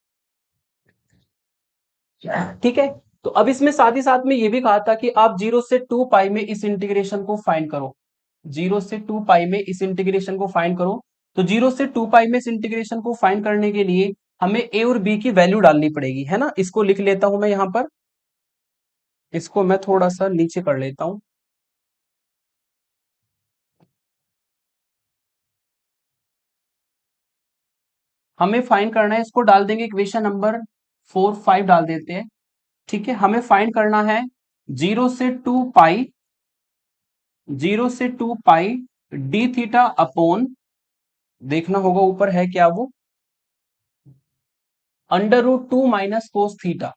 ठीक है, तो अब इसमें साथ ही साथ में ये भी कहा था कि आप 0 से 2 पाई में इस इंटीग्रेशन को फाइंड करो। 0 से 2 पाई में इस इंटीग्रेशन को फाइंड करो। तो 0 से 2 पाई में इस इंटीग्रेशन को फाइंड करने के लिए हमें ए और बी की वैल्यू डालनी पड़ेगी, है ना। इसको लिख लेता हूं मैं यहां पर, इसको मैं थोड़ा सा नीचे कर लेता हूं। हमें फाइंड करना है, इसको डाल देंगे इक्वेशन नंबर 4 5 डाल देते हैं। ठीक है, हमें फाइंड करना है 0 से 2 पाई, 0 से 2 पाई डी थीटा अपॉन, देखना होगा ऊपर है क्या वो, √2 minus cos theta,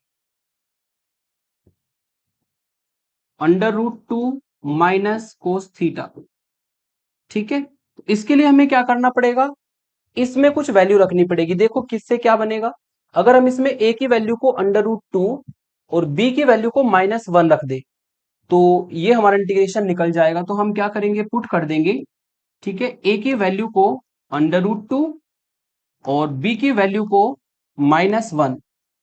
√2 minus cos theta. ठीक है, तो इसके लिए हमें क्या करना पड़ेगा, इसमें कुछ वैल्यू रखनी पड़ेगी। देखो किससे क्या बनेगा, अगर हम इसमें ए की वैल्यू को √2 और बी की वैल्यू को -1 रख दे तो ये हमारा इंटीग्रेशन निकल जाएगा। तो हम क्या करेंगे, पुट कर देंगे। ठीक है, ए की वैल्यू को √2 और बी की वैल्यू को -1,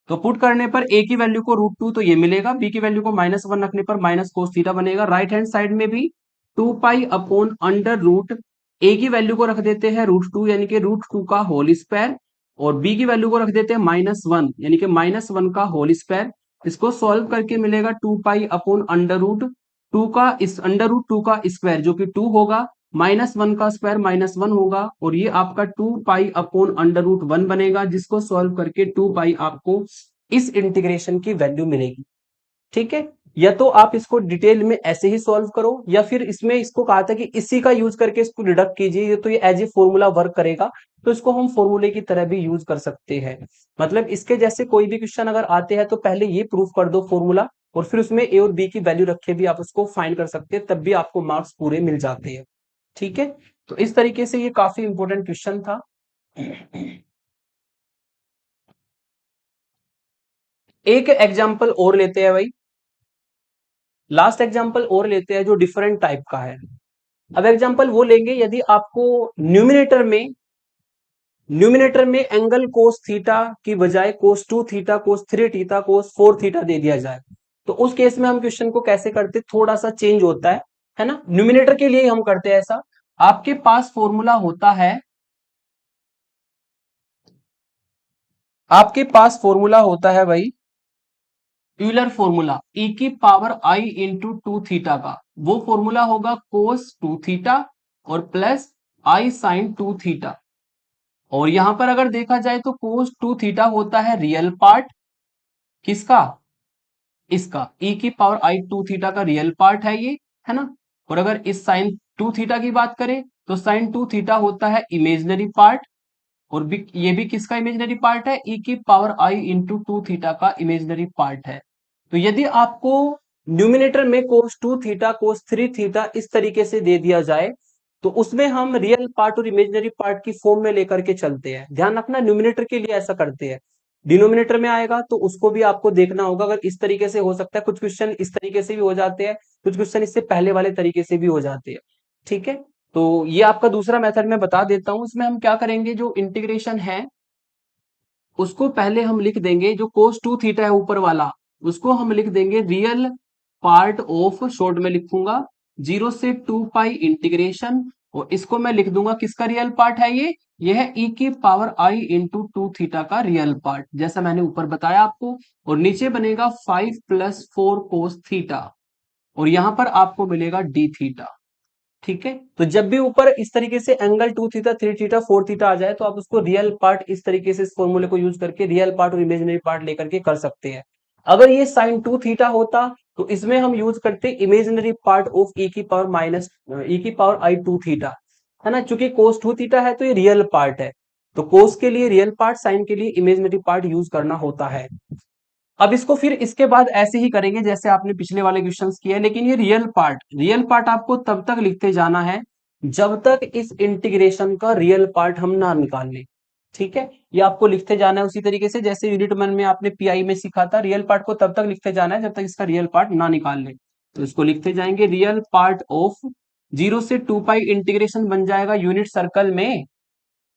तो पुट करने पर ए की वैल्यू को √2 तो ये मिलेगा, बी की वैल्यू को -1 रखने पर माइनस कोस थीटा बनेगा। राइट हैंड साइड में भी 2 पाई अपॉन अंडर रूट, ए की वैल्यू को रख देते हैं √2 यानी कि √2 का होल स्क्वायर, और बी की वैल्यू को रख देते हैं -1 यानी कि -1 का होल स्क्वायर। इसको सॉल्व करके मिलेगा 2 पाई अपॉन √2 का इस √2 का स्क्वायर जो कि 2 होगा, -1 का स्क्वायर -1 होगा, और ये आपका 2 पाई अपॉन √1 बनेगा, जिसको सॉल्व करके 2 पाई आपको इस इंटीग्रेशन की वैल्यू मिलेगी। ठीक है, या तो आप इसको डिटेल में ऐसे ही सॉल्व करो, या फिर इसमें इसको कहा था कि इसी का यूज करके इसको डिडक्ट कीजिए, तो ये एज ए फॉर्मूला वर्क करेगा, तो इसको हम फॉर्मूले की तरह भी यूज कर सकते हैं। मतलब इसके जैसे कोई भी क्वेश्चन अगर आते हैं तो पहले ये प्रूफ कर दो फॉर्मूला, और फिर उसमें ए और बी की वैल्यू रखे भी आप उसको फाइंड कर सकते हैं, तब भी आपको मार्क्स पूरे मिल जाते हैं। ठीक है, तो इस तरीके से ये काफी इंपॉर्टेंट क्वेश्चन था। एक एग्जाम्पल और लेते हैं भाई, लास्ट एग्जाम्पल और लेते हैं जो डिफरेंट टाइप का है। अब एग्जाम्पल वो लेंगे यदि आपको न्यूमिनेटर में एंगल कोस थीटा की बजाय कोस 2 थीटा, कोस 3 थीटा, कोस 4 थीटा दे दिया जाए, तो उस केस में हम क्वेश्चन को कैसे करते, थोड़ा सा चेंज होता है ना। न्यूमिनेटर के लिए हम करते हैं ऐसा, आपके पास फॉर्मूला होता है, आपके पास फॉर्मूला होता है भाई यूलर फॉर्मूला e की पावर i इंटू 2 थीटा का, वो फॉर्मूला होगा कोस 2 थीटा और प्लस i साइन 2 थीटा। और यहां पर अगर देखा जाए तो कोस 2 थीटा होता है रियल पार्ट किसका, इसका e की पावर i 2 थीटा का रियल पार्ट है ये, है ना। और अगर इस साइन 2 थीटा की बात करें तो साइन 2 थीटा होता है इमेजिनरी पार्ट, और ये भी किसका इमेजिनरी पार्ट है, e की पावर i इंटू 2 थीटा का इमेजिनरी पार्ट है। तो यदि आपको न्यूमिनेटर में कोस 2 थीटा, कोस 3 थीटा इस तरीके से दे दिया जाए, तो उसमें हम रियल पार्ट और इमेजिनरी पार्ट की फॉर्म में लेकर के चलते हैं। ध्यान रखना, न्यूमिनेटर के लिए ऐसा करते हैं। डिनोमिनेटर में आएगा तो उसको भी आपको देखना होगा, अगर इस तरीके से हो सकता है, कुछ क्वेश्चन इस तरीके से भी हो जाते हैं, कुछ क्वेश्चन इससे पहले वाले तरीके से भी हो जाते हैं। ठीक है, तो ये आपका दूसरा मेथड मैं बता देता हूं। इसमें हम क्या करेंगे, जो इंटीग्रेशन है उसको पहले हम लिख देंगे, जो कोस 2 थीटा है ऊपर वाला उसको हम लिख देंगे रियल पार्ट ऑफ, शॉर्ट में लिखूंगा 0 से 2 पाई इंटीग्रेशन, और इसको मैं लिख दूंगा किसका रियल पार्ट है, ये है e की पावर i इंटू 2 थीटा का रियल पार्ट, जैसा मैंने ऊपर बताया आपको। और नीचे बनेगा 5 + 4 कोस थीटा, और यहां पर आपको मिलेगा डी थीटा। ठीक है, तो जब भी ऊपर इस तरीके से एंगल 2 थीटा, 3 थीटा, 4 थीटा आ जाए तो आप उसको रियल पार्ट इस तरीके से इस फॉर्मूले को यूज करके रियल पार्ट और इमेजिनरी पार्ट लेकर के कर सकते हैं। अगर ये साइन 2 थीटा होता तो इसमें हम यूज करते इमेजिनरी पार्ट ऑफ e की पावर माइनस e की पावर i 2 थीटा, है ना। चूंकि कोस 2 थीटा है तो ये रियल पार्ट है, तो कोस के लिए रियल पार्ट, साइन के लिए इमेजिनरी पार्ट यूज करना होता है। अब इसको फिर इसके बाद ऐसे ही करेंगे जैसे आपने पिछले वाले क्वेश्चंस किए, लेकिन ये रियल पार्ट आपको तब तक लिखते जाना है जब तक इस इंटीग्रेशन का रियल पार्ट हम ना निकाल लें। ठीक है, ये आपको लिखते जाना है उसी तरीके से जैसे यूनिट 1 में आपने पीआई में सीखा था, रियल पार्ट को तब तक लिखते जाना है जब तक इसका रियल पार्ट ना निकाल ले। तो इसको लिखते जाएंगे रियल पार्ट ऑफ 0 से 2 पाई इंटीग्रेशन बन जाएगा यूनिट सर्कल में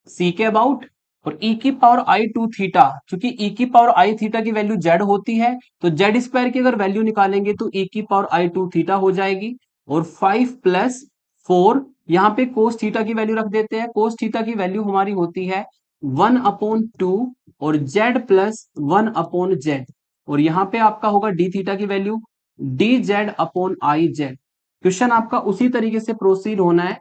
सी के अबाउट, और e की पावर i 2 थीटा, क्योंकि e की पावर i थीटा की वैल्यू z होती है, तो z स्क्वायर की अगर वैल्यू निकालेंगे तो e की पावर i 2 थीटा हो जाएगी, और 5 + 4 यहाँ पे कोस थीटा की वैल्यू रख देते हैं। कोस थीटा की वैल्यू हमारी होती है 1/2 और जेड प्लस 1/z, और यहाँ पे आपका होगा डी थीटा की वैल्यू dz/iz। क्वेश्चन आपका उसी तरीके से प्रोसीड होना है,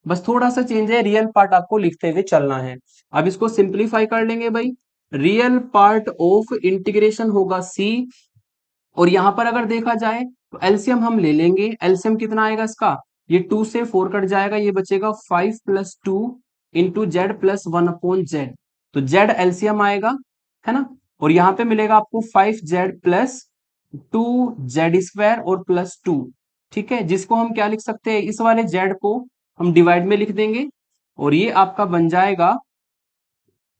बस थोड़ा सा चेंज है, रियल पार्ट आपको लिखते हुए चलना है। अब इसको सिंप्लीफाई कर लेंगे भाई। रियल पार्ट ऑफ इंटीग्रेशन होगा c, और यहां पर अगर देखा जाए तो एलसीएम हम ले लेंगे। एलसीएम कितना आएगा इसका, ये 2 से 4 कट जाएगा, ये बचेगा 5 + 2 इंटू जेड प्लस 1/z। तो जेड एलसीएम आएगा, है ना। और यहाँ पे मिलेगा आपको 5z प्लस 2z² और +2। ठीक है, जिसको हम क्या लिख सकते हैं, इस वाले z को हम डिवाइड में लिख देंगे, और ये आपका बन जाएगा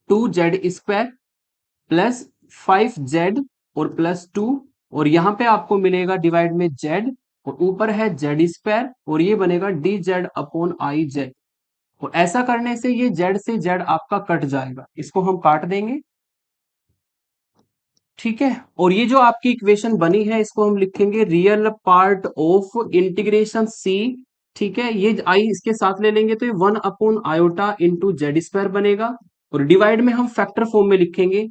2z² प्लस 5z और +2, और यहां पे आपको मिलेगा डिवाइड में z, और ऊपर है z², और ये बनेगा dz/iz। और ऐसा करने से ये z से z आपका कट जाएगा, इसको हम काट देंगे। ठीक है, और ये जो आपकी इक्वेशन बनी है इसको हम लिखेंगे real part of integration c। ठीक है, ये आई इसके साथ ले लेंगे तो ये 1/i इंटू z² बनेगा, और डिवाइड में हम फैक्टर फॉर्म में लिखेंगे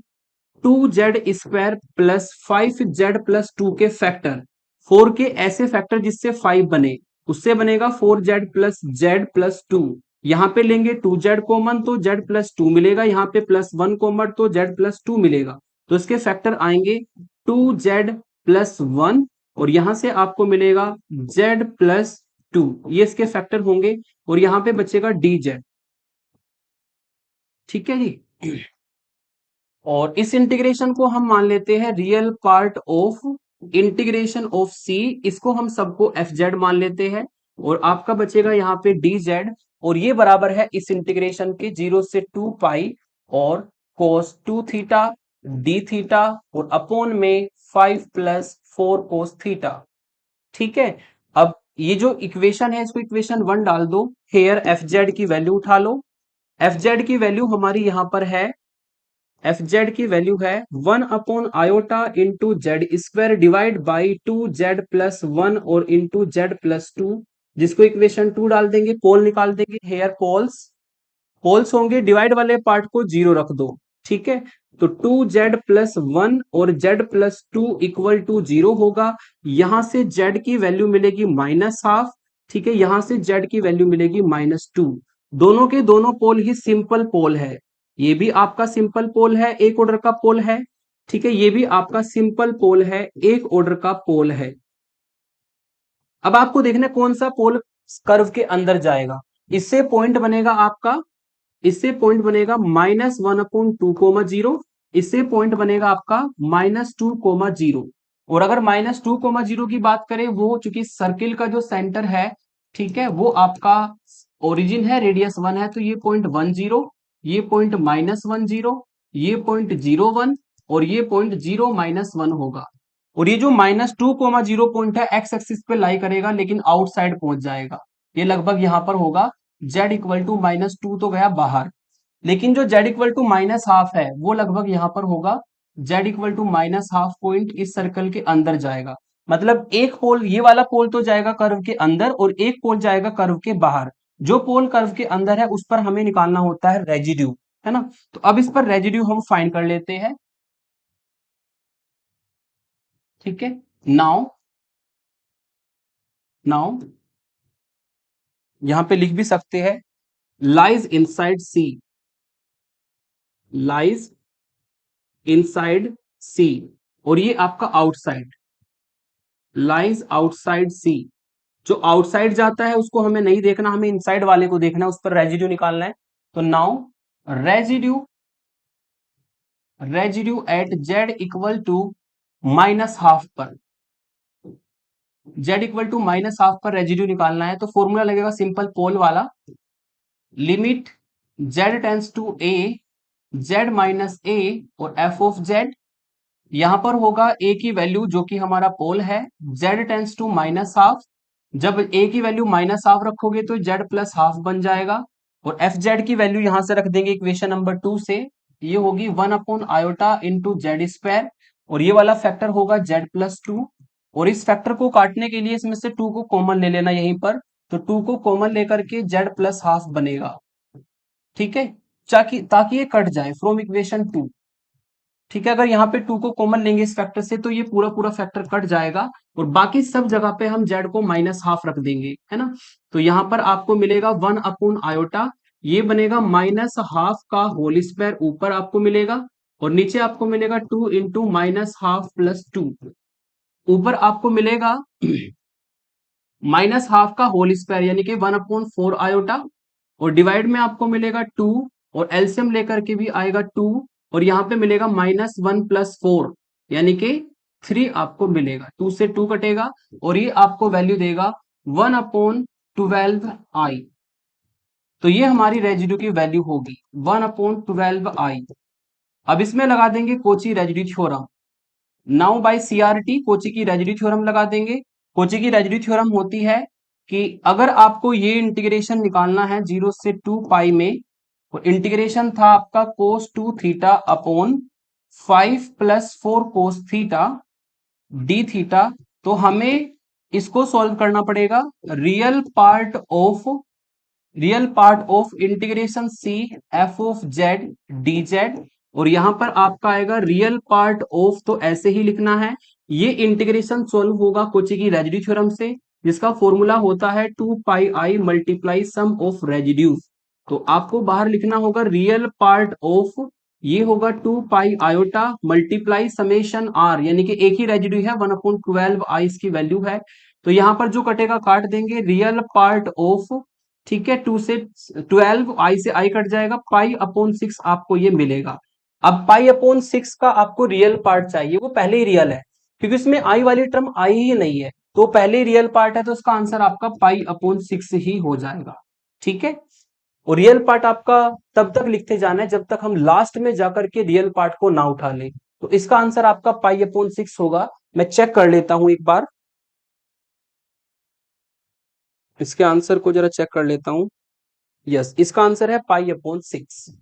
2z² प्लस 5z प्लस 2 के फैक्टर, 4 के ऐसे फैक्टर जिससे 5 बने, उससे बनेगा 4z प्लस z प्लस 2। यहां पे लेंगे 2z कॉमन तो z प्लस 2 मिलेगा, यहाँ पे +1 कॉमन तो z प्लस 2 मिलेगा, तो इसके फैक्टर आएंगे 2z प्लस 1, और यहां से आपको मिलेगा z प्लस 2, ये इसके फैक्टर होंगे, और यहां पे बचेगा dz। ठीक है जी, और इस इंटीग्रेशन को हम मान लेते हैं real part of integration of C, इसको हम सबको fz मान लेते हैं, और आपका बचेगा यहाँ पे dz, और ये बराबर है इस इंटीग्रेशन के 0 से 2 पाई और cos 2 थीटा d थीटा और अपॉन में 5 + 4 cos थीटा। ठीक है, अब ये जो इक्वेशन है इसको इक्वेशन 1 डाल दो, हेयर fz की वैल्यू उठा लो। fz की वैल्यू हमारी यहां पर है, fz की वैल्यू है 1/i into z² divide by 2z plus 1 और इंटू z प्लस 2, जिसको इक्वेशन 2 डाल देंगे, पोल निकाल देंगे, हेयर पोल्स पोल्स होंगे, डिवाइड वाले पार्ट को 0 रख दो। ठीक है, तो 2z प्लस 1 और z प्लस 2 इक्वल टू 0 होगा। यहां से z की वैल्यू मिलेगी -½ ठीक है, यहां से z की वैल्यू मिलेगी -2। दोनों के दोनों पोल ही सिंपल पोल है, ये भी आपका सिंपल पोल है, एक ऑर्डर का पोल है। ठीक है, ये भी आपका सिंपल पोल है, एक ऑर्डर का पोल है। अब आपको देखना है कौन सा पोल कर्व के अंदर जाएगा। इससे पॉइंट बनेगा आपका, इससे पॉइंट बनेगा -1/2, इससे पॉइंट बनेगा आपका -2, और अगर -2, की बात करें, वो चूंकि सर्किल का जो सेंटर है, ठीक है, वो आपका ओरिजिन है, रेडियस 1 है, तो ये पॉइंट 10, ये पॉइंट -10, ये पॉइंट 01, और ये पॉइंट 0 - 1 होगा। और ये जो -2, पॉइंट है एक्स एक्सिस पे लाई करेगा, लेकिन आउटसाइड पहुंच जाएगा, ये लगभग यहां पर होगा z इक्वल टू -2 तो गया बाहर, लेकिन जो z इक्वल टू -½ है वो लगभग यहां पर होगा z इक्वल टू -½ पॉइंट इस सर्कल के अंदर जाएगा। मतलब एक पोल, ये वाला पोल तो जाएगा कर्व के अंदर, और एक पोल जाएगा कर्व के बाहर। जो पोल कर्व के अंदर है उस पर हमें निकालना होता है रेजिड्यू, है ना। तो अब इस पर रेजिड्यू हम फाइंड कर लेते हैं। ठीक है, नाउ नाउ यहां पे लिख भी सकते हैं lies inside c, lies inside c, और ये आपका आउटसाइड, लाइज आउटसाइड सी। जो आउटसाइड जाता है उसको हमें नहीं देखना, हमें इनसाइड वाले को देखना है, उस पर रेजिड्यू निकालना है। तो now residue, residue at z equal to -½ पर, z इक्वल टू -½ पर रेजिड्यू निकालना है, तो फॉर्मूला लगेगा सिंपल पोल वाला, limit z tends to a, z minus a और f ऑफ z। यहां पर होगा a की वैल्यू जो कि हमारा पोल है, z टेंस टू -½ जब a की वैल्यू -½ रखोगे तो z प्लस ½ बन जाएगा, और fz की वैल्यू यहां से रख देंगे इक्वेशन नंबर 2 से, ये होगी 1/i इंटू z², और ये वाला फैक्टर होगा z प्लस 2, और इस फैक्टर को काटने के लिए इसमें से 2 को कॉमन ले लेना यहीं पर, तो 2 को कॉमन लेकर के z प्लस हाफ बनेगा, ठीक है, ताकि ये कट जाए फ्रॉम इक्वेशन 2, ठीक है। अगर यहाँ पे 2 को कॉमन लेंगे इस फैक्टर से तो ये पूरा पूरा फैक्टर कट जाएगा और बाकी सब जगह पे हम z को माइनस हाफ रख देंगे, है ना। तो यहाँ पर आपको मिलेगा 1/आयोटा, ये बनेगा माइनस हाफ का होल स्क्वायर ऊपर आपको मिलेगा और नीचे आपको मिलेगा 2 इंटू माइनस हाफ प्लस 2, ऊपर आपको मिलेगा माइनस हाफ का होल स्क्वायर यानी कि 1/4 आयोटा और डिवाइड में आपको मिलेगा 2 और एलसीएम लेकर के भी आएगा 2 और यहाँ पे मिलेगा -1 + 4 यानी कि 3 आपको मिलेगा, 2 से 2 कटेगा और ये आपको वैल्यू देगा 1/12i। तो ये हमारी रेजिड्यू की वैल्यू होगी 1/12i। अब इसमें लगा देंगे Cauchy residue theorem. Now by CRT Cauchy की रेजिड्यू थ्योरम लगा देंगे। कोची की रेजिड्यू थ्योरम होती है कि अगर आपको ये इंटीग्रेशन निकालना है 0 से 2 पाई में, तो इंटीग्रेशन था आपका cos 2 theta upon 5 + 4 cos theta D theta. तो हमें इसको सॉल्व करना पड़ेगा real part of integration c f of z d z और यहां पर आपका आएगा रियल पार्ट ऑफ, तो ऐसे ही लिखना है। ये इंटीग्रेशन सॉल्व होगा कोची की रेजिड्यू थ्योरम से जिसका फॉर्मूला होता है 2πi multiply some of residues. तो आपको बाहर लिखना होगा रियल पार्ट ऑफ, ये होगा 2π आयोटा मल्टीप्लाई समेशन आर यानी कि एक ही रेजिड्यू है 1/12 इसकी वैल्यू है। तो यहां पर जो कटेगा काट देंगे रियल पार्ट ऑफ, ठीक है, 2 से 12 आई से आई कट जाएगा, π/6 आपको ये मिलेगा। अब π/6 का आपको रियल पार्ट चाहिए, वो पहले ही रियल है क्योंकि इसमें आई वाली टर्म आई ही नहीं है, तो पहले ही रियल पार्ट है तो उसका आंसर आपका π/6 ही हो जाएगा, ठीक है। और रियल पार्ट आपका तब तक लिखते जाना है जब तक हम लास्ट में जाकर के रियल पार्ट को ना उठा लें। तो इसका आंसर आपका π/6 होगा। मैं चेक कर लेता हूं एक बार, इसके आंसर को जरा चेक कर लेता हूं। यस, इसका आंसर है π/6।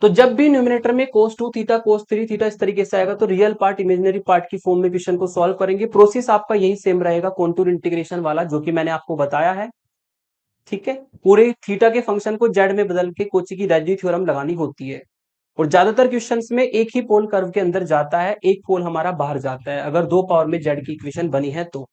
तो जब भी न्यूमिनेटर में cos 2 थीटा cos 3 थीटा इस तरीके से आएगा तो रियल पार्ट इमेजिनरी पार्ट की फॉर्म में क्वेश्चन को सॉल्व करेंगे। प्रोसेस आपका यही सेम रहेगा कॉन्टूर इंटीग्रेशन वाला जो कि मैंने आपको बताया है, ठीक है। पूरे थीटा के फंक्शन को जेड में बदल के कोची की रेजिड्यू थ्योरम लगानी होती है और ज्यादातर क्वेश्चंस में एक ही पोल कर्व के अंदर जाता है, एक पोल हमारा बाहर जाता है अगर 2 पावर में जेड की इक्वेशन बनी है तो।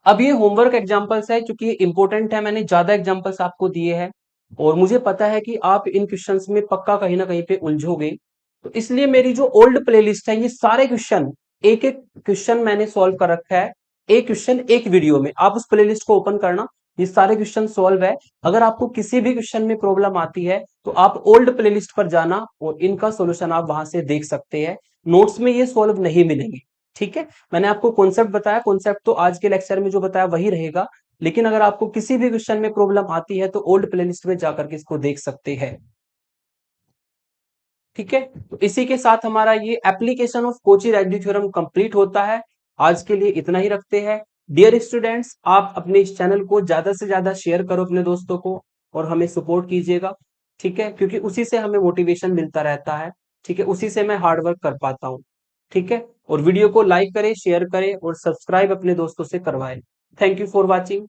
अब ये होमवर्क एग्जांपल्स है क्योंकि ये इंपॉर्टेंट है, मैंने ज्यादा एग्जांपल्स आपको दिए हैं और मुझे पता है कि आप इन क्वेश्चंस में पक्का कहीं ना कहीं पे उलझोगे, तो इसलिए मेरी जो ओल्ड प्लेलिस्ट है ये सारे क्वेश्चन एक एक क्वेश्चन मैंने सॉल्व कर रखा है, एक क्वेश्चन एक वीडियो में। आप उस प्लेलिस्ट को ओपन करना, ये सारे क्वेश्चन सॉल्व है। अगर आपको किसी भी क्वेश्चन में प्रॉब्लम आती है तो आप ओल्ड प्लेलिस्ट पर जाना और इनका सोल्यूशन आप वहां से देख सकते हैं, नोट्स में ये सॉल्व नहीं मिलेंगे, ठीक है। मैंने आपको कॉन्सेप्ट बताया, कॉन्सेप्ट तो आज के लेक्चर में जो बताया वही रहेगा, लेकिन अगर आपको किसी भी क्वेश्चन में प्रॉब्लम आती है तो ओल्ड प्लेलिस्ट में जाकर के इसको देख सकते हैं, ठीक है। तो इसी के साथ हमारा ये application of Kochi residue theorem complete होता है। आज के लिए इतना ही रखते हैं। डियर स्टूडेंट्स, आप अपने इस चैनल को ज्यादा से ज्यादा शेयर करो अपने दोस्तों को और हमें सपोर्ट कीजिएगा, ठीक है, क्योंकि उसी से हमें मोटिवेशन मिलता रहता है, ठीक है, उसी से मैं हार्ड वर्क कर पाता हूँ, ठीक है। और वीडियो को लाइक करें, शेयर करें और सब्सक्राइब अपने दोस्तों से करवाएं। Thank you for watching.